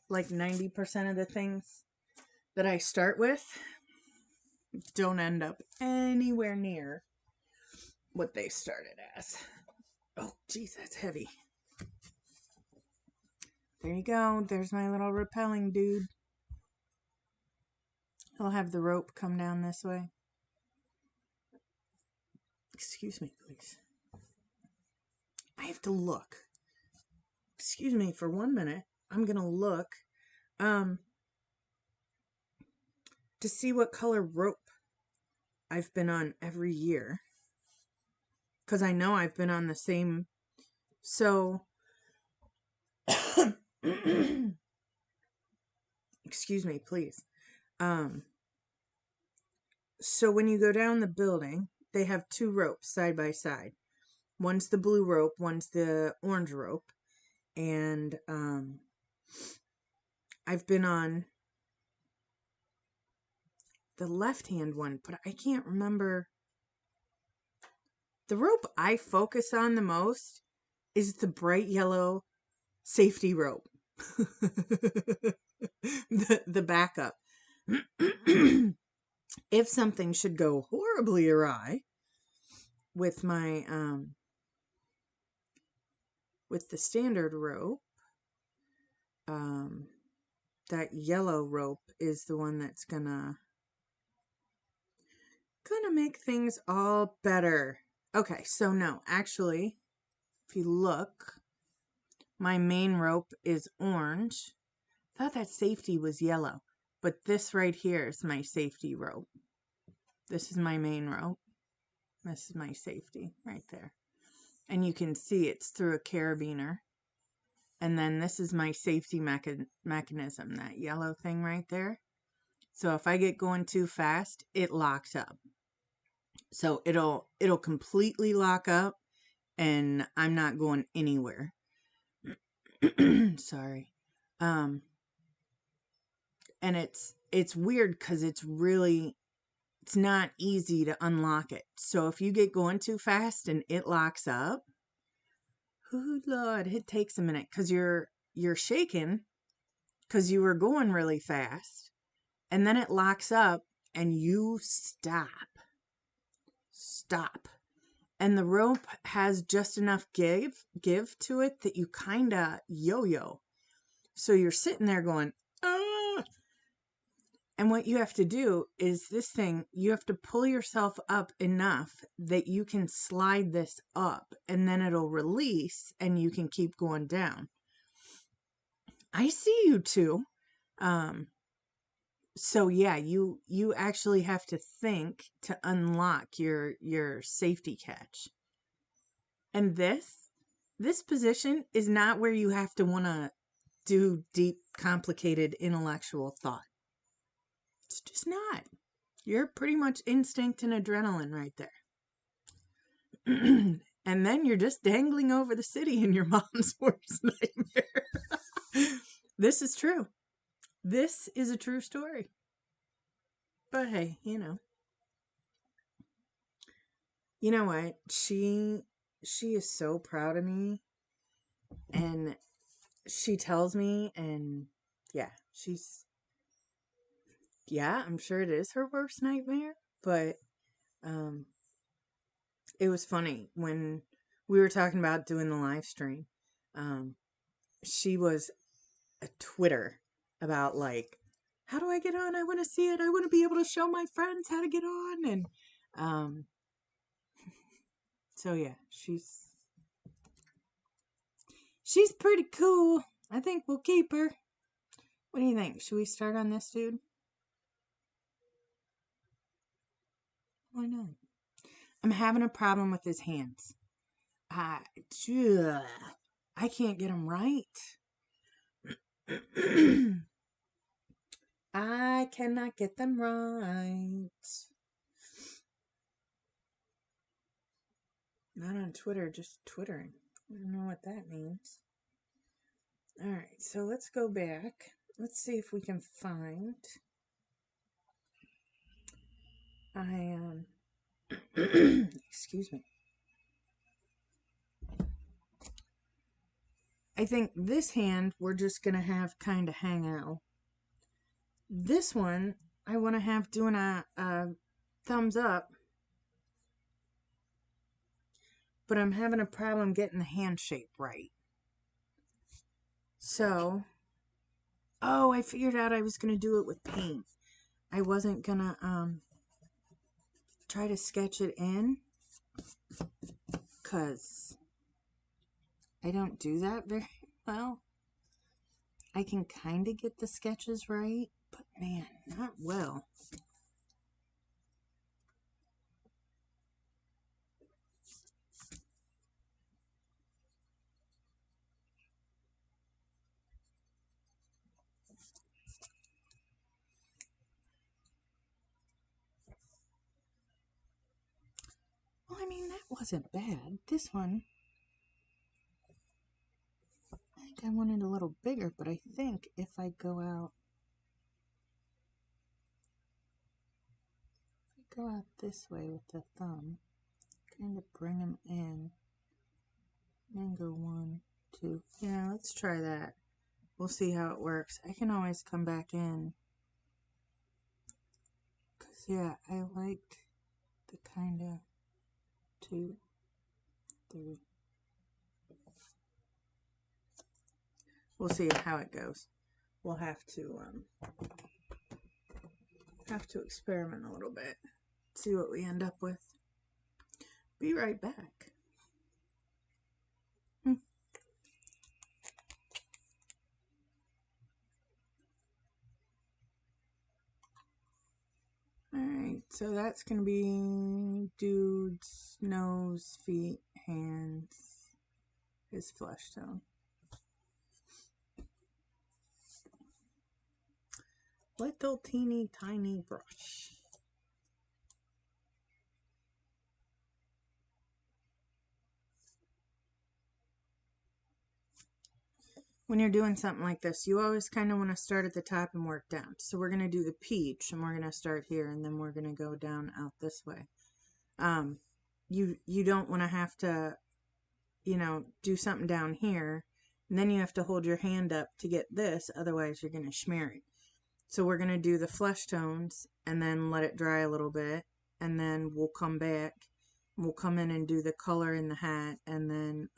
Like 90% of the things that I start with don't end up anywhere near what they started as. Oh, geez, that's heavy. There you go. There's my little rappelling dude. I'll have the rope come down this way. Excuse me, please. I have to look. Excuse me for 1 minute. I'm going to look um, to see what color rope I've been on every year. Because I know I've been on the same. So, excuse me, please. Um, so when you go down the building, they have two ropes side by side. One's the blue rope, one's the orange rope. And I've been on the left-hand one, but I can't remember. The rope I focus on the most is the bright yellow safety rope. the backup. If something should go horribly awry with my with the standard rope, that yellow rope is the one that's gonna make things all better. Okay, so no, actually, if you look, my main rope is orange. I thought that safety was yellow, but this right here is my safety rope. This is my main rope. This is my safety right there. And you can see it's through a carabiner. And then this is my safety mechanism, that yellow thing right there. So if I get going too fast, it locks up. So it'll completely lock up and I'm not going anywhere. Sorry. And it's weird because it's not easy to unlock it. So if you get going too fast and it locks up, oh Lord, it takes a minute because you're shaking because you were going really fast, and then it locks up and you stop, and the rope has just enough give to it that you kind of yo-yo. So you're sitting there going, ah. And what you have to do is you have to pull yourself up enough that you can slide this up and then it'll release and you can keep going down. I see you too. So yeah, you actually have to think to unlock your safety catch. And this position is not where you have to want to do deep, complicated intellectual thought. It's just not. You're pretty much instinct and adrenaline right there. And then you're just dangling over the city in your mom's worst nightmare. This is true. This is a true story. But hey, you know what? She is so proud of me, and she tells me, and yeah, I'm sure it is her worst nightmare, but it was funny when we were talking about doing the live stream. She was a Twitter about like, how do I get on? I want to see it. I want to be able to show my friends how to get on. And so yeah, she's pretty cool. I think we'll keep her. What do you think? Should we start on this dude? Why not? I'm having a problem with his hands. I can't get them right. I cannot get them right. Not on Twitter, just twittering. I don't know what that means. Alright, so let's go back. Let's see if we can find. Excuse me. I think this hand we're just going to have kind of hang out. This one I want to have doing a thumbs up. But I'm having a problem getting the hand shape right. So, I figured out I was going to do it with paint. I wasn't going to try to sketch it in, because I don't do that very well. I can kind of get the sketches right, but man, not well. Well, I mean, that wasn't bad. This one, I think I wanted a little bigger, but I think if I go out this way with the thumb, kind of bring them in, and then go 1, 2. Yeah, let's try that. We'll see how it works. I can always come back in. Because, yeah, I like the kind of 2, 3. We'll see how it goes. We'll have to experiment a little bit. See what we end up with. Be right back. Alright, so that's going to be dude's nose, feet, hands, his flesh tone. Little teeny tiny brush. When you're doing something like this, you always kind of want to start at the top and work down. So we're going to do the peach, and we're going to start here, and then we're going to go down out this way. You don't want to have to, do something down here, and then you have to hold your hand up to get this, otherwise you're going to smear it. So we're going to do the flesh tones, and then let it dry a little bit, and then we'll come back, and we'll come in and do the color in the hat, and then,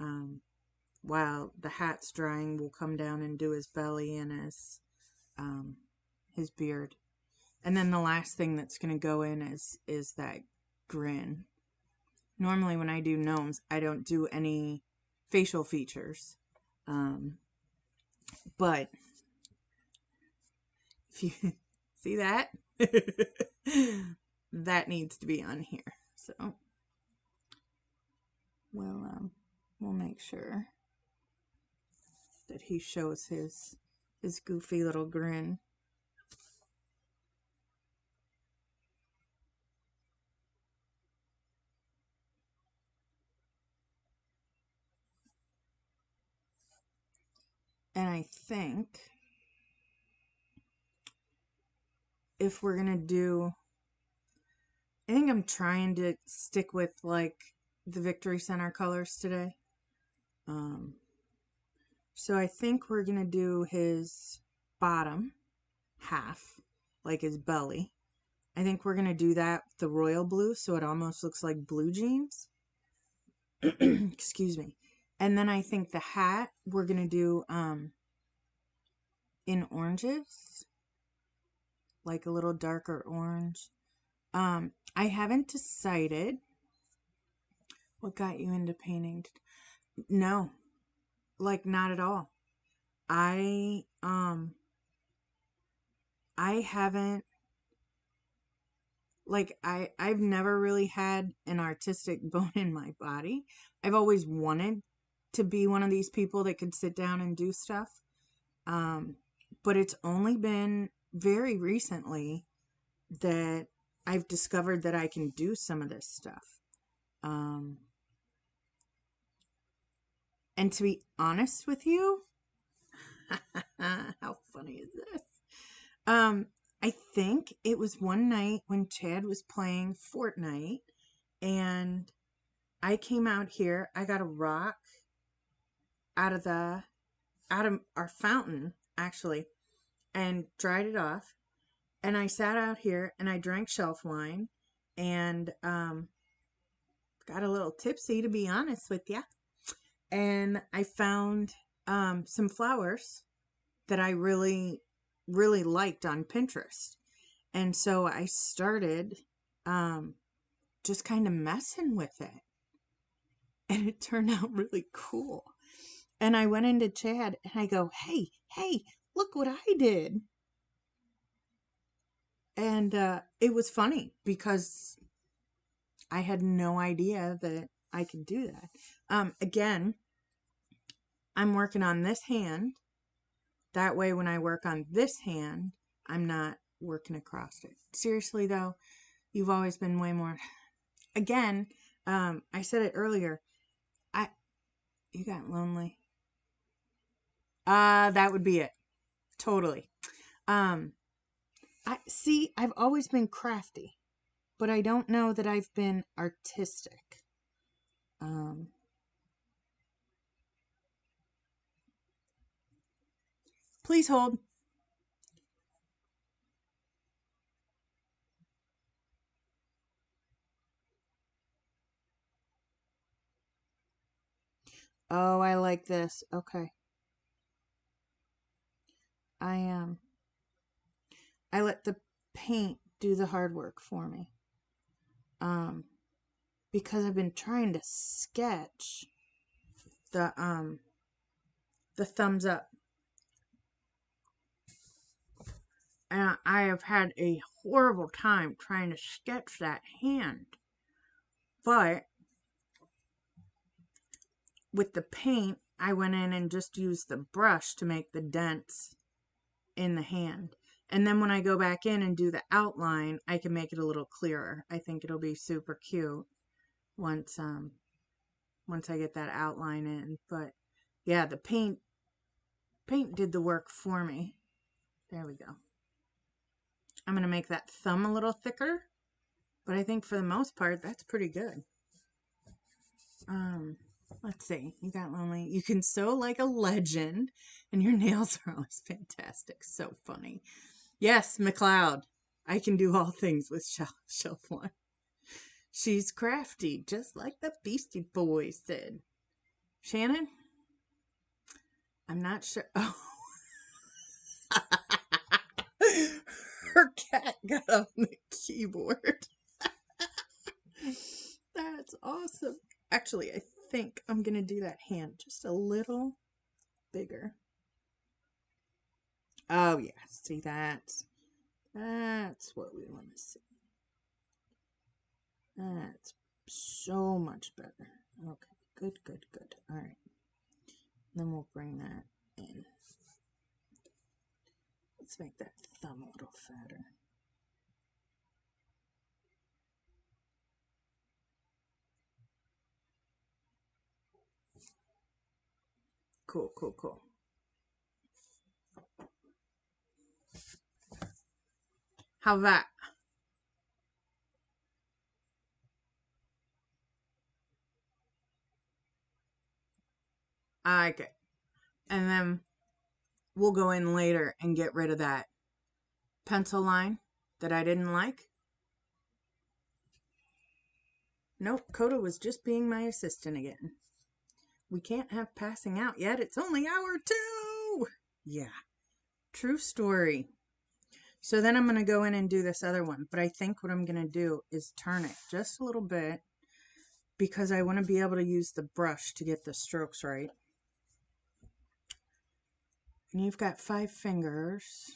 while the hat's drying, we'll come down and do his belly and his beard. And then the last thing that's going to go in is that grin. Normally when I do gnomes, I don't do any facial features. But if you see that, that needs to be on here. So we'll make sure that he shows his goofy little grin. And I think if we're gonna do, I think I'm trying to stick with like the Victory Center colors today. So I think we're gonna do his bottom half, like his belly. I think we're gonna do that with the royal blue, so it almost looks like blue jeans. Excuse me. And then I think the hat we're gonna do in oranges, like a little darker orange. I haven't decided. What got you into painting? No, like not at all. I haven't, like I've never really had an artistic bone in my body. I've always wanted to be one of these people that could sit down and do stuff. But it's only been very recently that I've discovered that I can do some of this stuff. And to be honest with you, how funny is this? I think it was one night when Chad was playing Fortnite, and I came out here. I got a rock out of our fountain, actually, and dried it off. And I sat out here and I drank shelf wine, and got a little tipsy, to be honest with you. And I found some flowers that I really, really liked on Pinterest. And so I started just kind of messing with it. And it turned out really cool. And I went into Chad and I go, hey, look what I did. And it was funny because I had no idea that I could do that. Again, I'm working on this hand. That way, when I work on this hand, I'm not working across it. Seriously, though, you've always been way more. Again, I said it earlier. You got lonely. That would be it. Totally. I've always been crafty, but I don't know that I've been artistic. Please hold. Oh, I like this. Okay. I I let the paint do the hard work for me. Um because I've been trying to sketch the thumbs up. And I have had a horrible time trying to sketch that hand. But with the paint, I went in and just used the brush to make the dents in the hand. And then when I go back in and do the outline, I can make it a little clearer. I think it'll be super cute once I get that outline in. But yeah, the paint did the work for me. There we go. I'm going to make that thumb a little thicker, but I think for the most part that's pretty good. Let's see. You got lonely. You can sew like a legend, and your nails are always fantastic. So funny. Yes, McLeod. I can do all things with shelf one. She's crafty, just like the Beastie Boys said. Shannon? I'm not sure. Oh. Her cat got on the keyboard. That's awesome. Actually, I think I'm going to do that hand just a little bigger. Oh, yeah. See, that's what we want to see. That's so much better. Okay. Good, good, good. All right. Then we'll bring that in. Let's make that thumb a little fatter. Cool, cool, cool. How that? I like it. And then we'll go in later and get rid of that pencil line that I didn't like. Nope, Coda was just being my assistant again. We can't have passing out yet. It's only hour 2. Yeah, true story. So then I'm going to go in and do this other one. But I think what I'm going to do is turn it just a little bit because I want to be able to use the brush to get the strokes right. And you've got 5 fingers.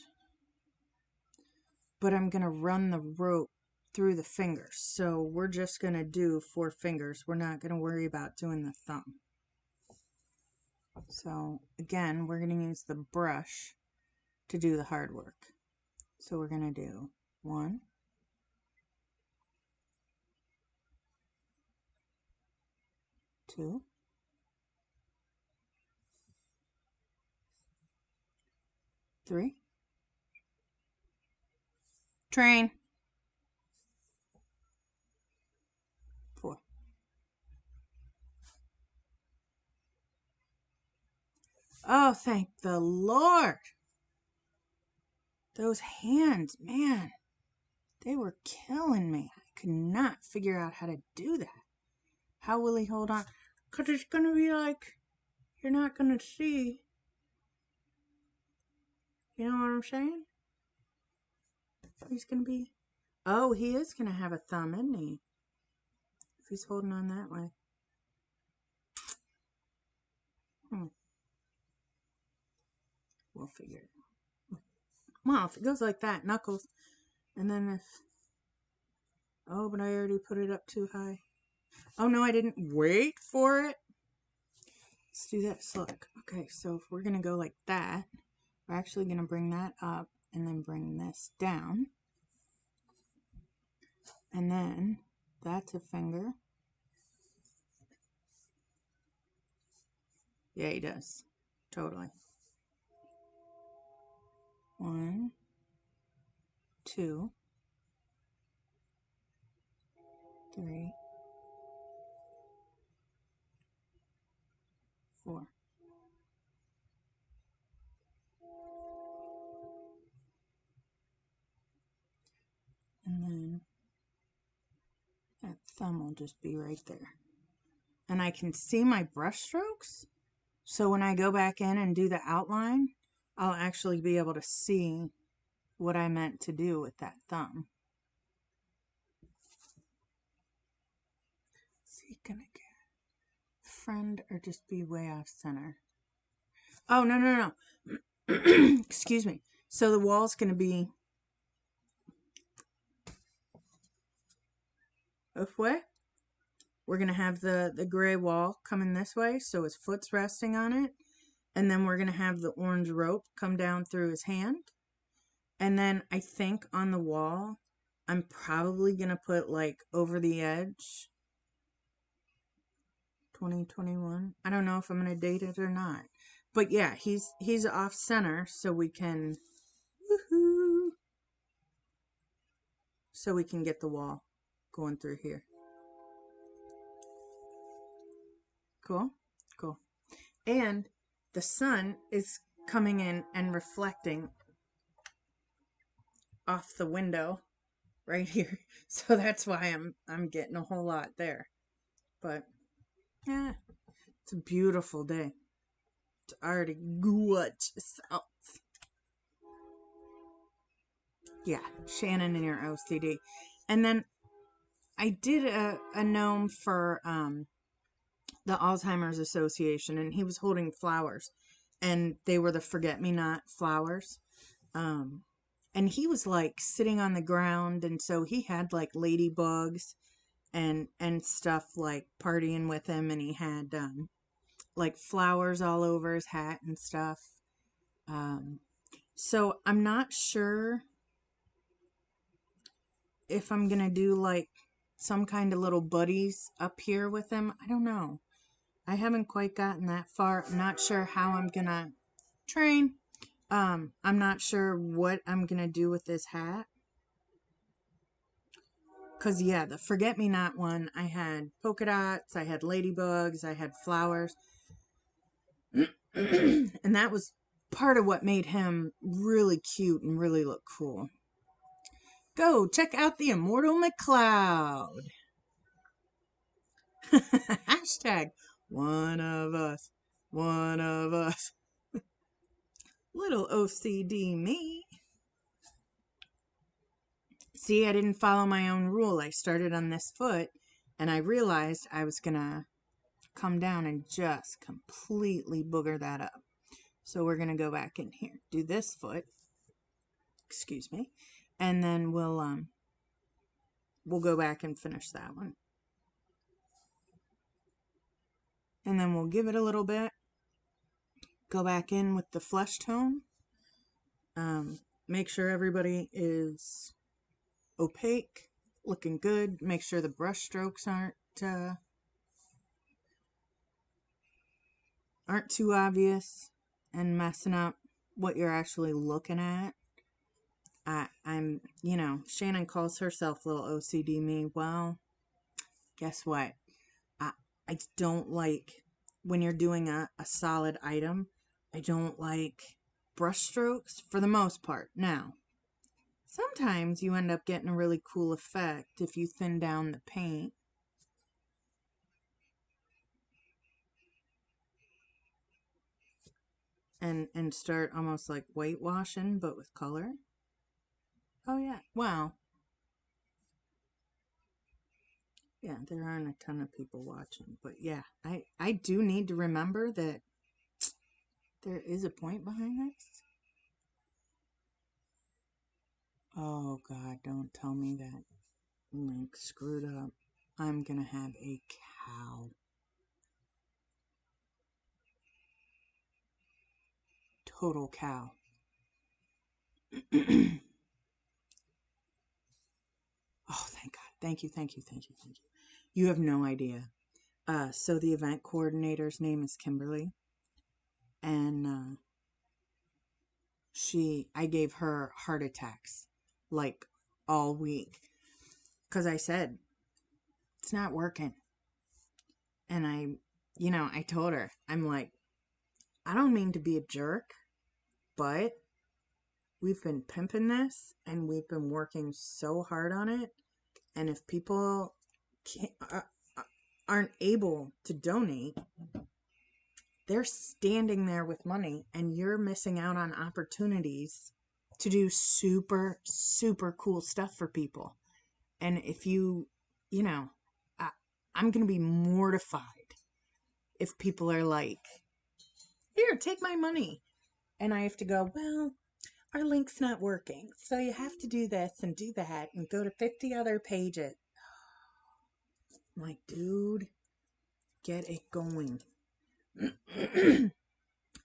But I'm going to run the rope through the fingers. So we're just going to do 4 fingers. We're not going to worry about doing the thumb. So again, we're going to use the brush to do the hard work. So we're going to do 1, 2, 3, train, 4. Oh, thank the Lord. Those hands, man, they were killing me. I could not figure out how to do that. How will he hold on? Because it's going to be like, you're not going to see. You know what I'm saying? He's going to be... Oh, he is going to have a thumb, isn't he? If he's holding on that way. We'll figure it out. Well, if it goes like that, knuckles, and then if... Oh, but I already put it up too high. Oh, no, I didn't. Wait for it. Let's do this. Look. Okay, so if we're going to go like that, we're actually going to bring that up and then bring this down. And then that's a finger. Yeah, he does. Totally. 1, 2, 3, 4. And then that thumb will just be right there. And I can see my brush strokes. So when I go back in and do the outline, I'll actually be able to see what I meant to do with that thumb. Is he gonna get friend or just be way off center? Oh, no. Excuse me. So the wall's gonna be this way. We're gonna have the gray wall coming this way, so his foot's resting on it. And then we're gonna have the orange rope come down through his hand. And then I think on the wall, I'm probably gonna put like over the edge 2021. I don't know if I'm gonna date it or not. But yeah, he's off center, so we can woohoo, so we can get the wall going through here. Cool? Cool. And the sun is coming in and reflecting off the window right here. So that's why I'm getting a whole lot there. But yeah, it's a beautiful day. It's already gorgeous out. Yeah, Shannon and your OCD. And then I did a gnome for the Alzheimer's Association, and he was holding flowers, and they were the forget-me-not flowers. And he was like sitting on the ground, and so he had like ladybugs and stuff like partying with him, and he had like flowers all over his hat and stuff. So I'm not sure if I'm gonna do like some kind of little buddies up here with him. I don't know. I haven't quite gotten that far. I'm not sure how I'm gonna train. I'm not sure what I'm gonna do with this hat. Cause yeah, the forget-me-not one, I had polka dots, I had ladybugs, I had flowers. And that was part of what made him really cute and really look cool. Go check out the Immortal McCloud. Hashtag one of us. One of us. Little OCD me. See, I didn't follow my own rule. I started on this foot and I realized I was gonna come down and just completely booger that up. So we're gonna go back in here, do this foot, excuse me, and then we'll go back and finish that one. And then we'll give it a little bit, go back in with the flesh tone, make sure everybody is opaque, looking good, make sure the brush strokes aren't too obvious and messing up what you're actually looking at. I'm, Shannon calls herself little OCD me. Well, guess what? I don't like when you're doing a solid item. I don't like brush strokes for the most part. Now, sometimes you end up getting a really cool effect if you thin down the paint. And start almost like whitewashing, but with color. Oh, yeah. Wow. Yeah, there aren't a ton of people watching. But yeah, I do need to remember that there is a point behind this. Oh God, don't tell me that. Link screwed up. I'm gonna have a cow. Total cow. Oh, thank God. Thank you, thank you, thank you, thank you. You have no idea. So the event coordinator's name is Kimberly, and I gave her heart attacks like all week because I said it's not working, and I told her, I'm like, I don't mean to be a jerk, but we've been pimping this, and we've been working so hard on it, and if people can't, aren't able to donate, they're standing there with money and you're missing out on opportunities to do super, super cool stuff for people. And if you know, I, I'm going to be mortified if people are like, here, take my money. And I have to go, well, our link's not working. So you have to do this and do that and go to 50 other pages. I'm like, dude, get it going.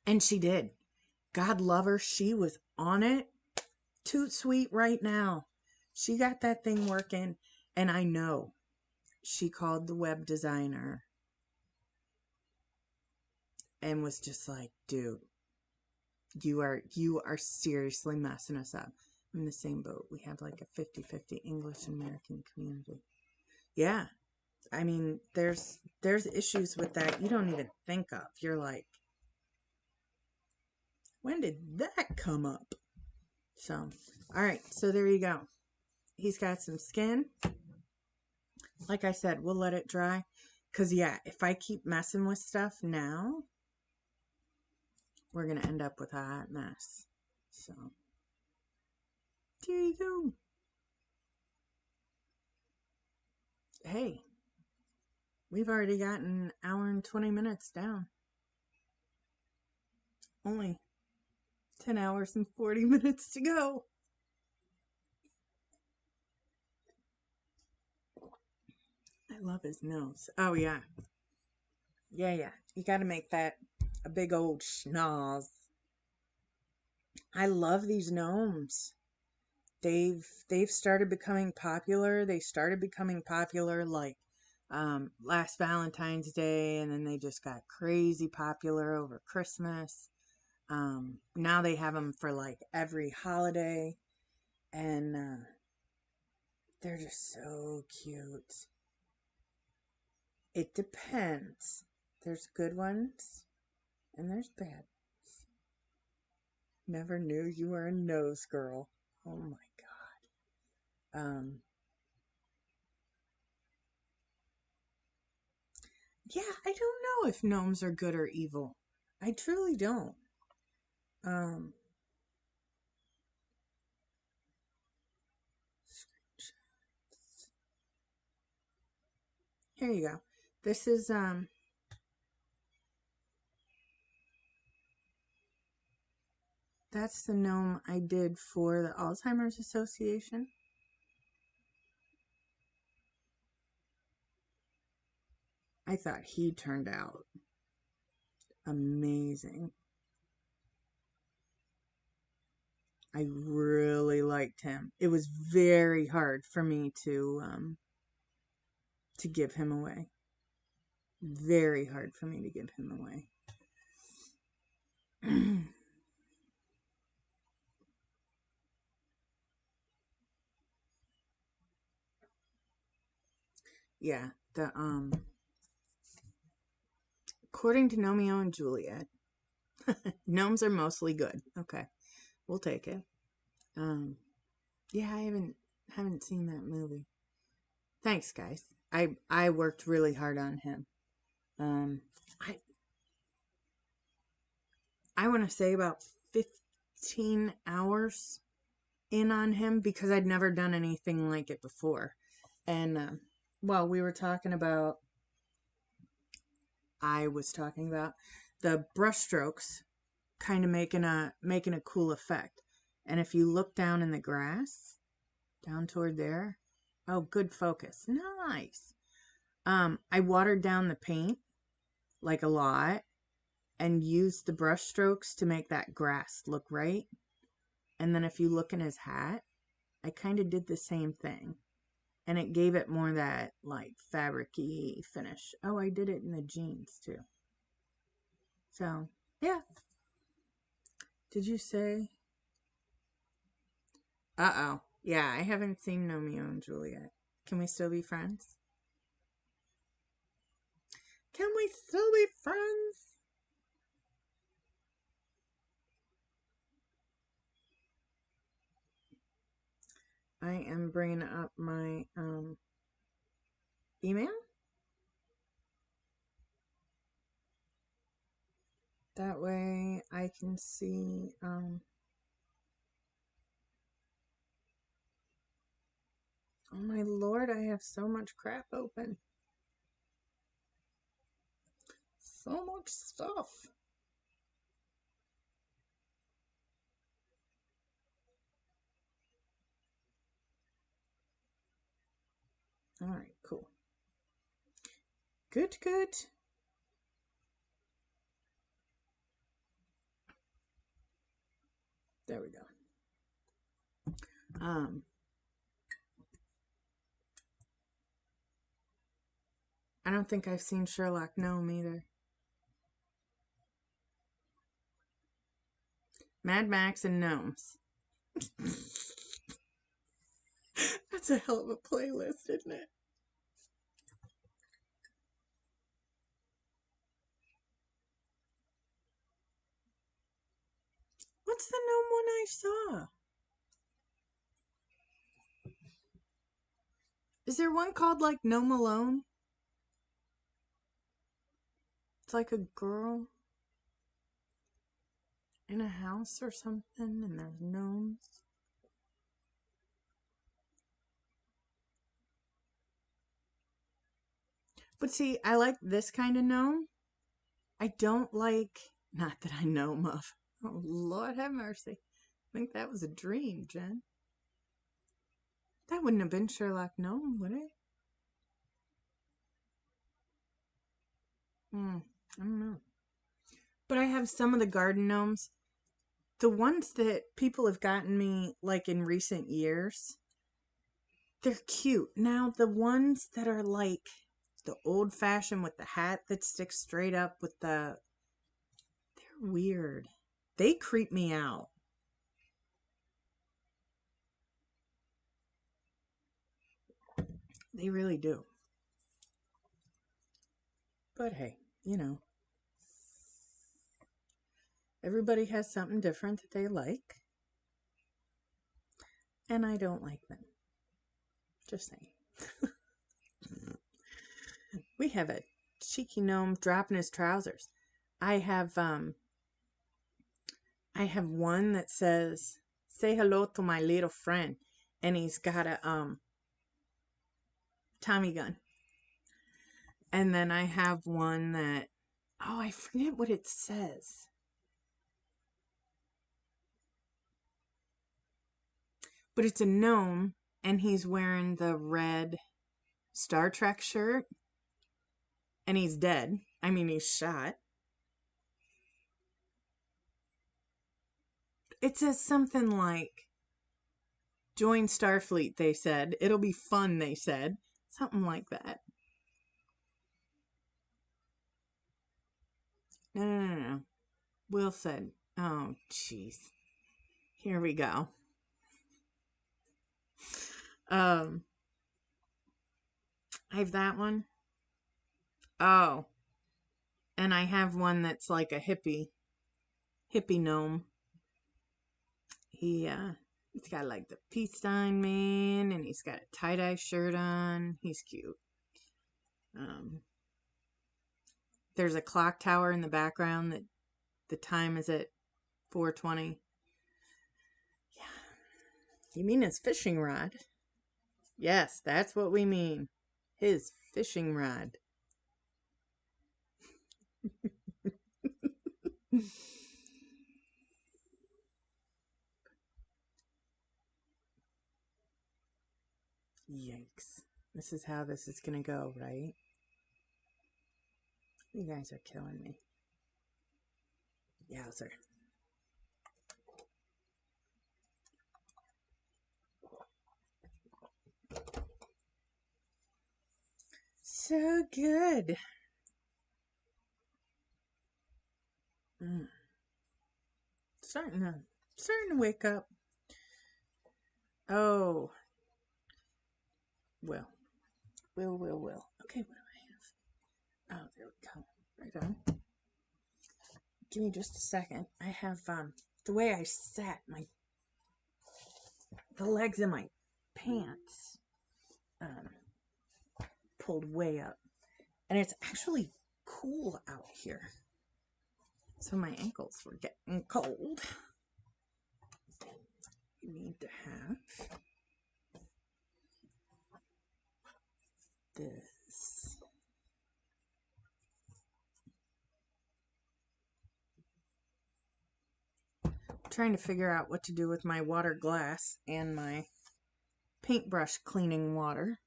And she did. God love her. She was on it. Toot sweet right now. She got that thing working. And I know she called the web designer and was just like, dude, you are seriously messing us up. I'm in the same boat. We have like a 50-50 English and American community. Yeah. I mean, there's issues with that you don't even think of. You're like, when did that come up? So, all right. So there you go. He's got some skin. Like I said, we'll let it dry. Because, yeah, if I keep messing with stuff now, we're going to end up with a hot mess. So, there you go. Hey, we've already gotten an hour and 20 minutes down. Only 10 hours and 40 minutes to go. I love his nose. Oh, yeah. Yeah, yeah. You got to make that a big old schnoz. I love these gnomes. They've started becoming popular. They started becoming popular like last Valentine's Day, and then they just got crazy popular over Christmas. Now they have them for like every holiday, and they're just so cute. It depends. There's good ones, and there's bad ones. Never knew you were a nose girl. Oh my God. Yeah, I don't know if gnomes are good or evil. I truly don't. Um, Here you go. This is that's the gnome I did for the Alzheimer's Association. I thought he turned out amazing. I really liked him. It was very hard for me to give him away. Very hard for me to give him away. Yeah, the according to Romeo and Juliet, gnomes are mostly good. Okay, we'll take it. Um, yeah, I haven't seen that movie. Thanks, guys. I worked really hard on him. Um, I I want to say about 15 hours in on him because I'd never done anything like it before. And well, we were talking about I was talking about the brushstrokes kind of making a cool effect. And if you look down in the grass, Down toward there. Oh, good focus. Nice. I watered down the paint like a lot and used the brush strokes to make that grass look right. And then if you look in his hat, I kind of did the same thing. And it gave it more that like fabric-y finish. Oh, I did it in the jeans too. So, yeah. Did you say? Uh-oh. Yeah, I haven't seen Romeo and Juliet. Can we still be friends? Can we still be friends? I am bringing up my email. That way I can see oh my lord, I have so much crap open. So much stuff. All right, cool. Good, good. There we go. I don't think I've seen Sherlock Gnome either. Mad Max and Gnomes. That's a hell of a playlist, isn't it? What's the gnome one I saw? Is there one called like Gnome Alone? It's like a girl in a house or something and there's gnomes. But see, I like this kind of gnome. I don't like, not that I know of. Oh, Lord have mercy. I think that was a dream, Jen. That wouldn't have been Sherlock Gnome, would it? I don't know. But I have some of the garden gnomes. The ones that people have gotten me, like in recent years, they're cute. Now, the ones that are like the old fashioned with the hat that sticks straight up with the. They're weird. They creep me out. They really do. But hey, everybody has something different that they like. And I don't like them. Just saying. We have a cheeky gnome dropping his trousers. I have one that says, "Say hello to my little friend," and he's got a Tommy gun. And then I have one that, oh, I forget what it says. But it's a gnome, and he's wearing the red Star Trek shirt, and he's dead. I mean, he's shot. It says something like, "Join Starfleet," they said. "It'll be fun," they said. Something like that. No. Will said, oh, jeez. Here we go. I have that one. Oh. And I have one that's like a hippie gnome. He's got like the peace sign man, and he's got a tie-dye shirt on. He's cute. There's a clock tower in the background that the time is at 4:20. Yeah. You mean his fishing rod? Yes, that's what we mean. His fishing rod. This is how this is going to go, right? You guys are killing me. Yeah, sir. So good. Starting to wake up. Oh. Will. Okay, what do I have? Oh, there we go. Right on. Give me just a second. I have the way I sat the legs of my pants pulled way up. And it's actually cool out here. So my ankles were getting cold. You need to have this. I'm trying to figure out what to do with my water glass and my paintbrush cleaning water.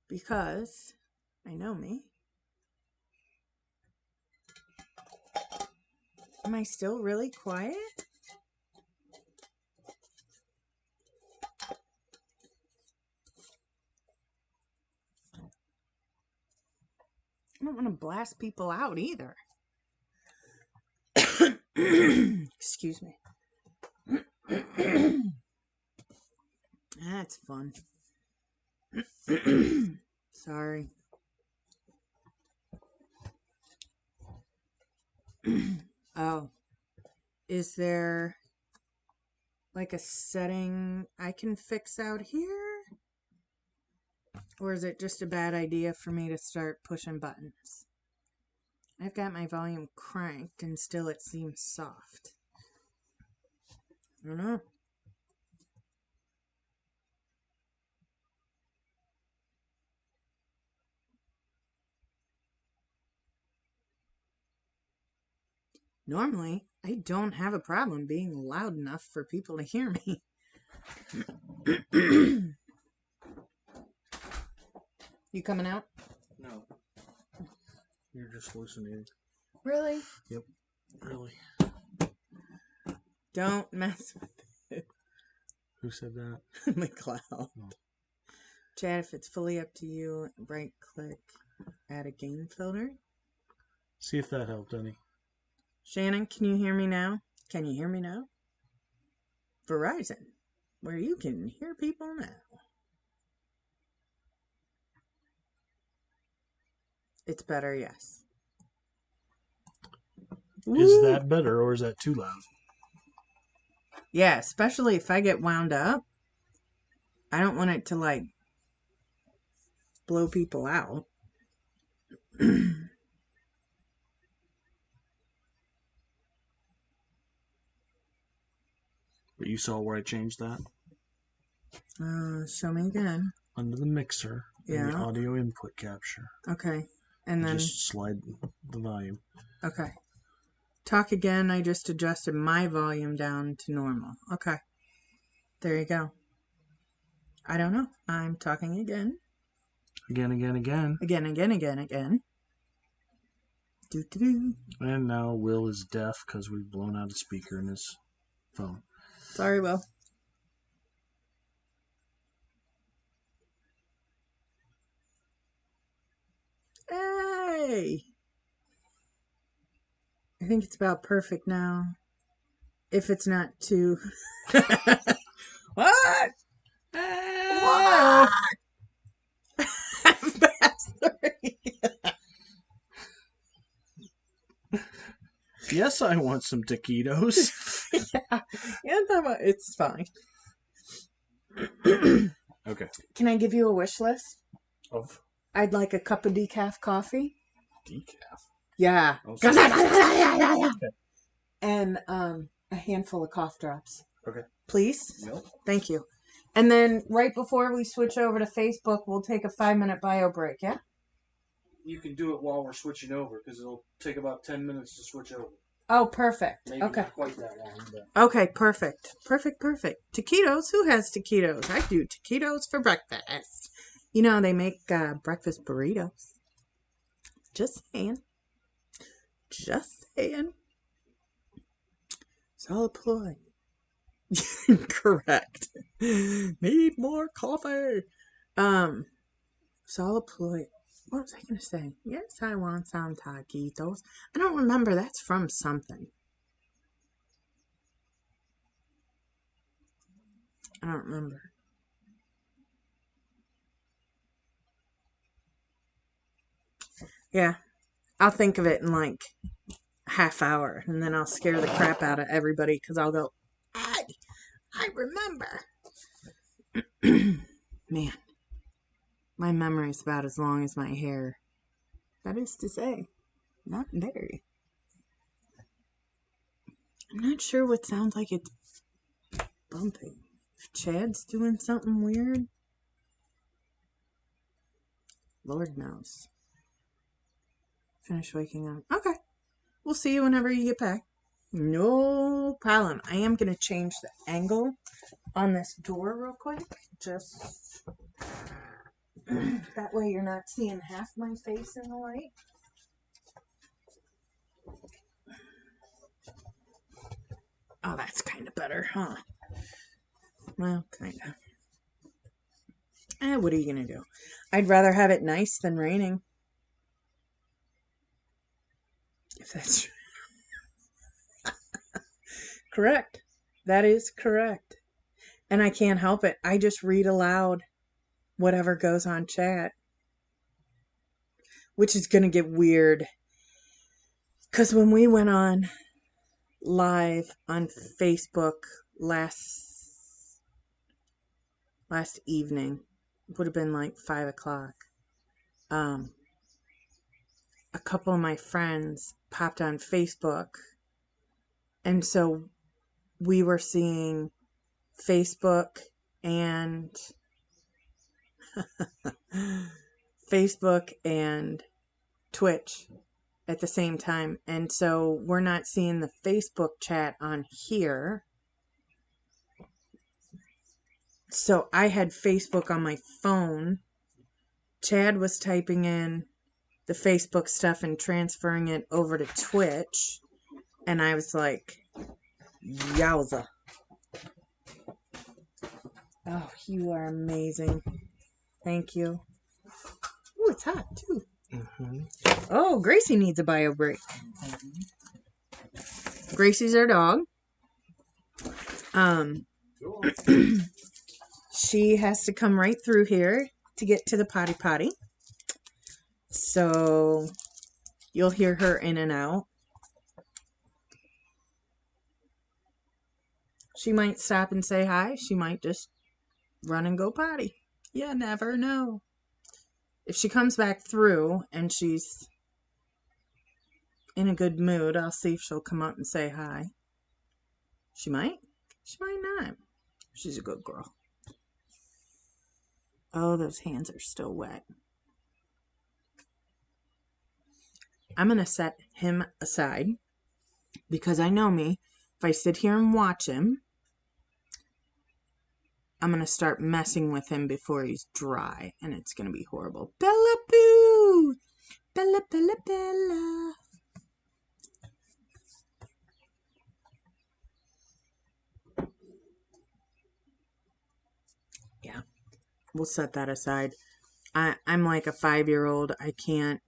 Because, I know me. Am I still really quiet? I don't want to blast people out either. Excuse me. That's fun. Sorry. Oh. Is there like a setting I can fix out here? Or is it just a bad idea for me to start pushing buttons? I've got my volume cranked and still it seems soft. I don't know. Normally, I don't have a problem being loud enough for people to hear me. You coming out? No. You're just hallucinating. Really? Yep. Really. Don't mess with it. Who said that? McLeod. Oh. Chad, if it's fully up to you, right click, add a gain filter. See if that helped any. Shannon, can you hear me now? Can you hear me now? Verizon, where you can hear people now. It's better, yes. Is that better or is that too loud? Yeah, especially if I get wound up. I don't want it to like blow people out. But you saw where I changed that? Show me again. Under the mixer, in the audio input capture. Okay. And then just slide the volume. Okay. Talk again. I just adjusted my volume down to normal. Okay. There you go. I don't know. I'm talking again. Again. Again. Do. And now Will is deaf because we've blown out a speaker in his phone. Sorry, Will. Hey! I think it's about perfect now. If it's not too... What? What? Yes, I want some taquitos. Yeah, it's fine. Okay. Can I give you a wish list? Of? I'd like a cup of decaf coffee. Decaf? Yeah. Okay. And a handful of cough drops. Okay. Please? Yep. Thank you. And then right before we switch over to Facebook, we'll take a 5-minute bio break, yeah? You can do it while we're switching over because it'll take about 10 minutes to switch over. Oh, perfect. Maybe Okay. not quite that long, but Okay, perfect. Perfect, perfect. Taquitos? Who has taquitos? I do taquitos for breakfast. You know, they make breakfast burritos. Just saying. Just saying. Solid ploy. Correct. Need more coffee. Um, Solid ploy. What was I going to say? Yes, I want some taquitos. I don't remember. That's from something. I don't remember. Yeah, I'll think of it in like half hour, and then I'll scare the crap out of everybody because I'll go, I remember. Man, my memory's about as long as my hair. That is to say, not very. I'm not sure what sounds like it's bumping. If Chad's doing something weird, Lord knows. Finish waking up. Okay, we'll see you whenever you get back. No problem. I am going to change the angle on this door real quick. Just that way you're not seeing half my face in the light. Oh, that's kind of better, huh? Well, kind of. What are you going to do? I'd rather have it nice than raining. If that's correct. That is correct. And I can't help it. I just read aloud whatever goes on chat, which is going to get weird. Because when we went on live on Facebook last evening, it would have been like 5 o'clock. A couple of my friends popped on Facebook, and so we were seeing Facebook and Facebook and Twitch at the same time, and so we're not seeing the Facebook chat on here. So I had Facebook on my phone. Chad was typing in the Facebook stuff and transferring it over to Twitch, and I was like, yowza. Oh, you are amazing. Thank you. Oh, it's hot too. mm-hmm. Oh, Gracie needs a bio break. Gracie's our dog. She has to come right through here to get to the potty. So you'll hear her in and out. She might stop and say hi. She might just run and go potty. You never know. If she comes back through and she's in a good mood, I'll see if she'll come up and say hi. She might. She might not. She's a good girl. Oh, those hands are still wet. I'm going to set him aside because I know me. If I sit here and watch him, I'm going to start messing with him before he's dry, and it's going to be horrible. Bella Boo! Bella, Bella, Bella. Yeah, we'll set that aside. I'm like a 5-year-old. I can't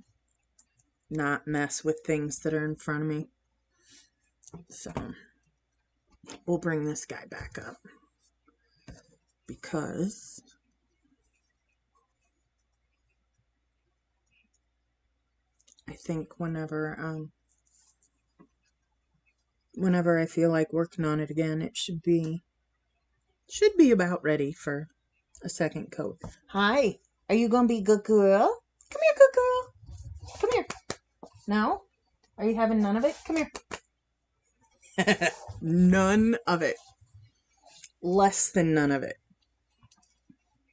not mess with things that are in front of me. So we'll bring this guy back up because I think whenever I feel like working on it again, it should be about ready for a second coat. Hi, are you gonna be a good girl? Come here, good girl. Come here. No? Are you having none of it? Come here. None of it. Less than none of it.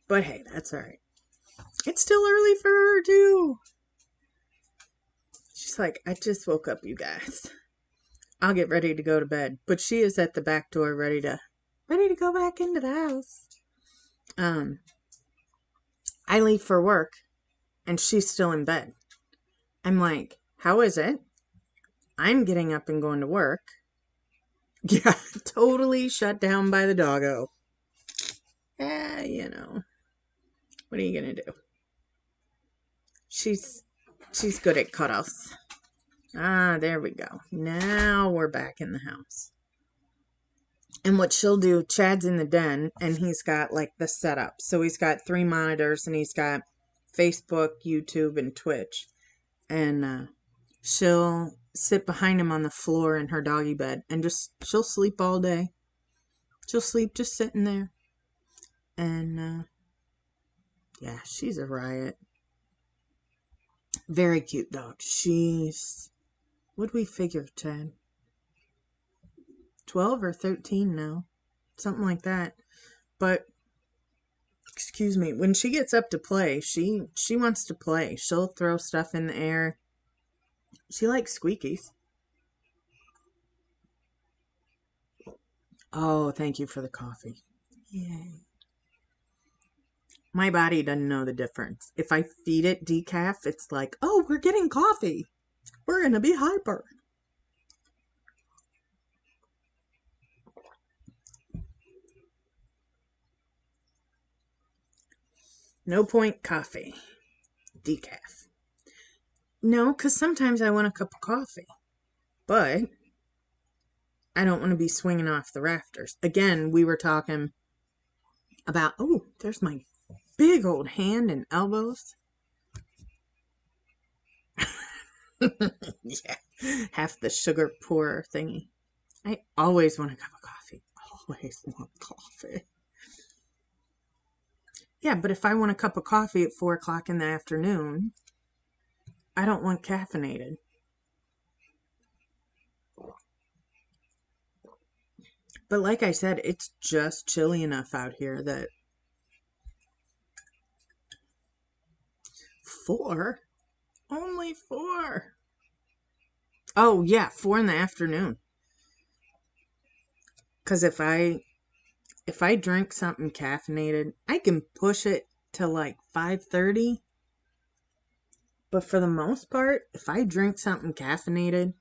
But hey, that's alright. It's still early for her, too. She's like, I just woke up, you guys. I'll get ready to go to bed. But she is at the back door ready to go back into the house. Um, I leave for work and she's still in bed. I'm like, how is it? I'm getting up and going to work. Yeah, totally shut down by the doggo. What are you gonna do? She's good at cutoffs. Ah, there we go. Now we're back in the house. And what she'll do, Chad's in the den and he's got like the setup. So he's got 3 monitors and he's got Facebook, YouTube, and Twitch. And she'll sit behind him on the floor in her doggy bed and she'll sleep all day. She'll sleep just sitting there. And yeah, she's a riot. Very cute dog. What'd we figure, Chad? 12 or 13 now. Something like that. But excuse me, when she gets up to play, she wants to play. She'll throw stuff in the air. She likes squeakies. Oh, thank you for the coffee. Yay. My body doesn't know the difference. If I feed it decaf, it's like, oh, we're getting coffee. We're going to be hyper. No point coffee. Decaf. No, because sometimes I want a cup of coffee. But I don't want to be swinging off the rafters. Again, we were talking about, oh, there's my big old hand and elbows. Yeah, half the sugar pourer thingy. I always want a cup of coffee. Always want coffee. Yeah, but if I want a cup of coffee at 4 o'clock in the afternoon, I don't want caffeinated. But like I said, it's just chilly enough out here that 4? Only 4. Oh, yeah, 4 in the afternoon. Because if I drink something caffeinated, I can push it to like 5:30. But for the most part, if I drink something caffeinated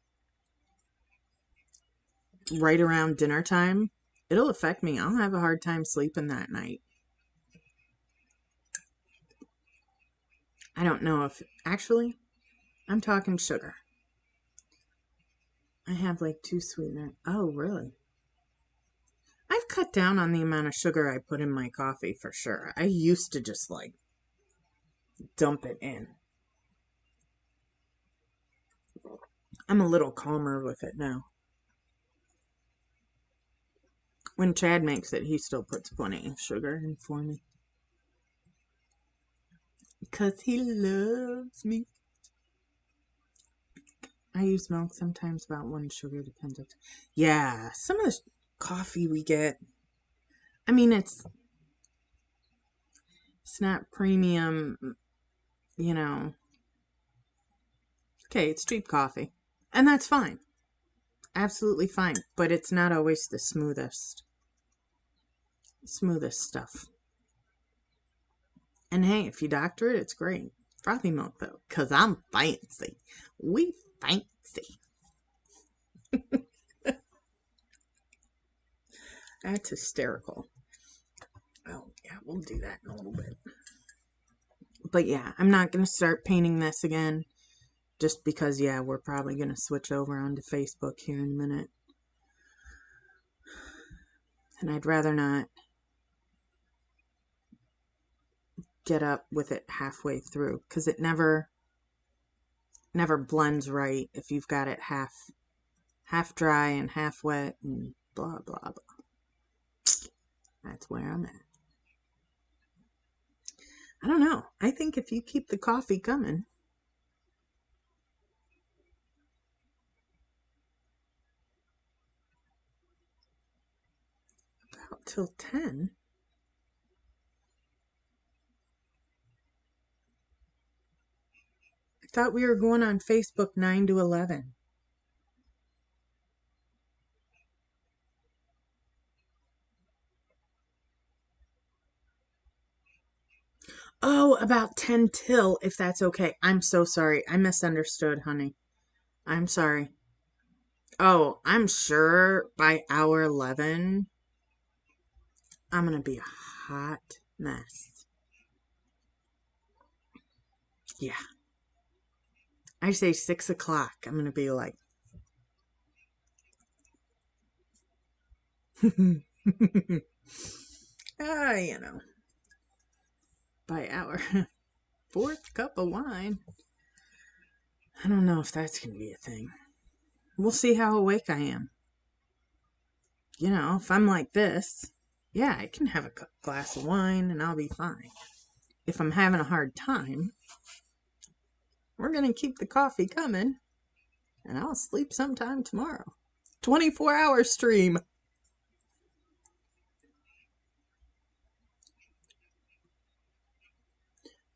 right around dinner time, it'll affect me. I'll have a hard time sleeping that night. I don't know if actually I'm talking sugar. I have like 2 sweeteners. Oh, really? I've cut down on the amount of sugar I put in my coffee for sure. I used to just like dump it in. I'm a little calmer with it now. When Chad makes it, he still puts plenty of sugar in for me. Because he loves me. I use milk sometimes, about 1 sugar, depends on. Yeah, some of the coffee we get, I mean, it's not premium, you know. Okay, it's cheap coffee. And that's fine. Absolutely fine. But it's not always the smoothest stuff. And hey, if you doctor it, it's great. Frothy milk, though, because I'm fancy. We fancy. That's hysterical. Oh, yeah, we'll do that in a little bit. But yeah, I'm not going to start painting this again. Just because, yeah, we're probably going to switch over onto Facebook here in a minute. And I'd rather not get up with it halfway through. Because it never blends right if you've got it half dry and half wet and blah, blah, blah. That's where I'm at. I don't know. I think if you keep the coffee coming, about till 10. I thought we were going on Facebook 9 to 11. Oh, about 10 till, if that's okay. I'm so sorry. I misunderstood, honey. I'm sorry. Oh, I'm sure by hour 11, I'm going to be a hot mess. Yeah. I say 6 o'clock. I'm going to be like, you know, by hour fourth cup of wine. I don't know if that's going to be a thing. We'll see how awake I am. You know, if I'm like this, yeah, I can have a glass of wine and I'll be fine. If I'm having a hard time, we're going to keep the coffee coming and I'll sleep sometime tomorrow. 24-hour stream.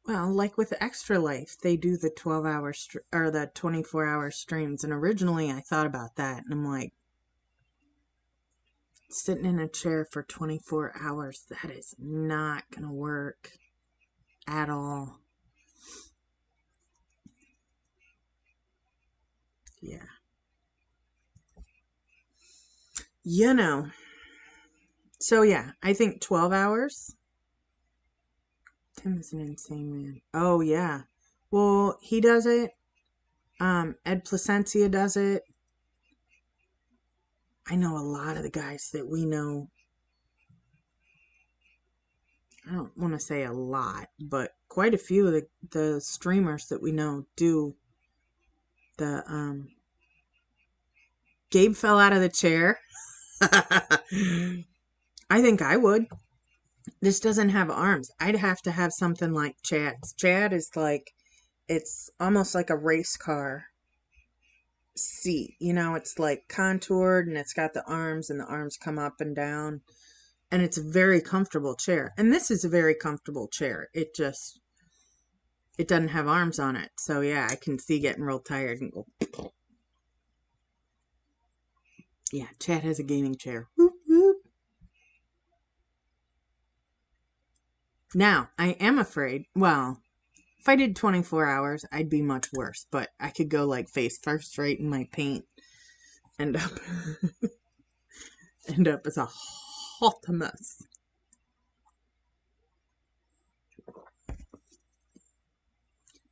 Well, like with Extra Life, they do the 12-hour or the 24-hour streams. And originally I thought about that and I'm like, sitting in a chair for 24 hours, that is not going to work at all. Yeah. You know. So yeah, I think 12 hours. Tim is an insane man. Oh yeah. Well, he does it. Ed Placencia does it. I know a lot of the guys that we know. I don't want to say a lot, but quite a few of the streamers that we know do the Gabe fell out of the chair. I think I would. This doesn't have arms. I'd have to have something like Chad's. Chad is like, it's almost like a race car seat. You know, it's like contoured and it's got the arms and the arms come up and down. And it's a very comfortable chair. And this is a very comfortable chair. It doesn't have arms on it. So yeah, I can see getting real tired and go. Yeah, Chad has a gaming chair. Whoop, whoop. Now, I am afraid, well, if I did 24 hours, I'd be much worse, but I could go like face first right in my paint, end up end up as a hot mess.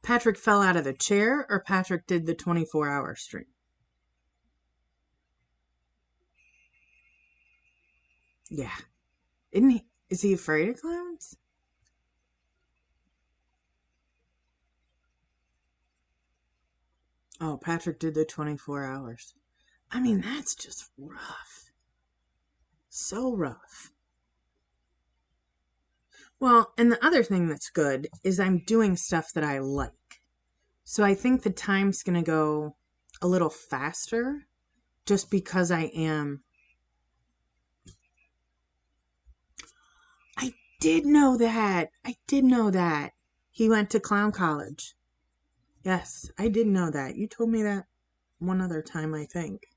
Patrick fell out of the chair or Patrick did the 24-hour stream? Yeah. Is he afraid of clowns? Oh, Patrick did the 24 hours. I mean, that's just rough. So rough. Well, and the other thing that's good is I'm doing stuff that I like. So I think the time's going to go a little faster just because I am. I did know that. I did know that. He went to clown college. Yes, I did know that. You told me that one other time, I think.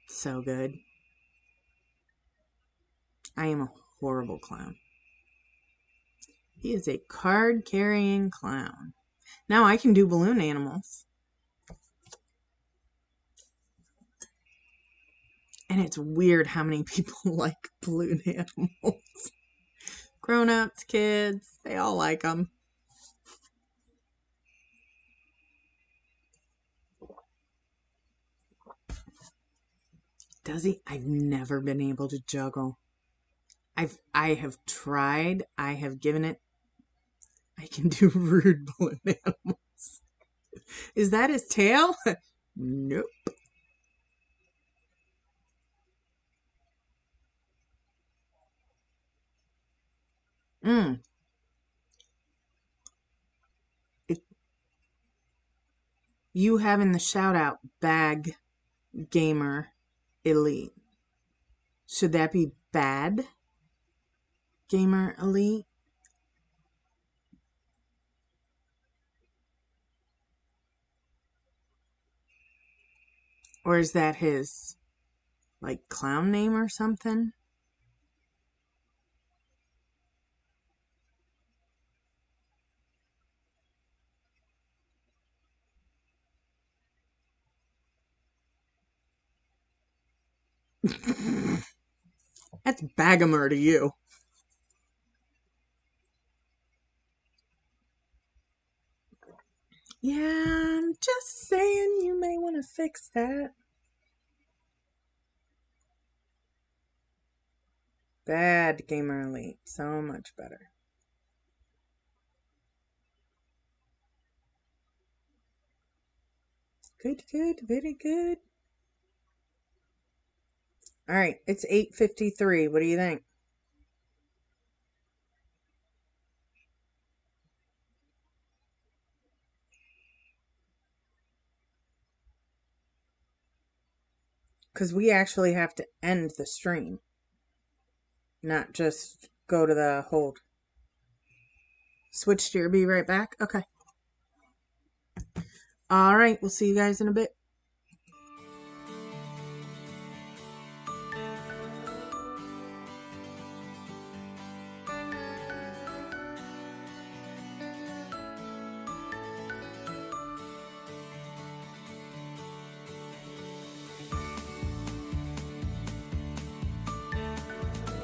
So good. I am a horrible clown. He is a card carrying clown. Now I can do balloon animals. And it's weird how many people like balloon animals. Grown-ups, kids, they all like them. Does he? I've never been able to juggle. I have tried. I have given it. I can do rude balloon animals. Is that his tail? Nope. Mm. If you having the shout out bag gamer elite. Should that be bad gamer elite? Or is that his like clown name or something? That's Bagamer to you. Yeah, I'm just saying you may want to fix that. Bad Gamer Elite. So much better. Good, good, very good. All right, it's 8:53. What do you think? Because we actually have to end the stream, not just go to the hold. Switch to your be right back. Okay. All right, we'll see you guys in a bit.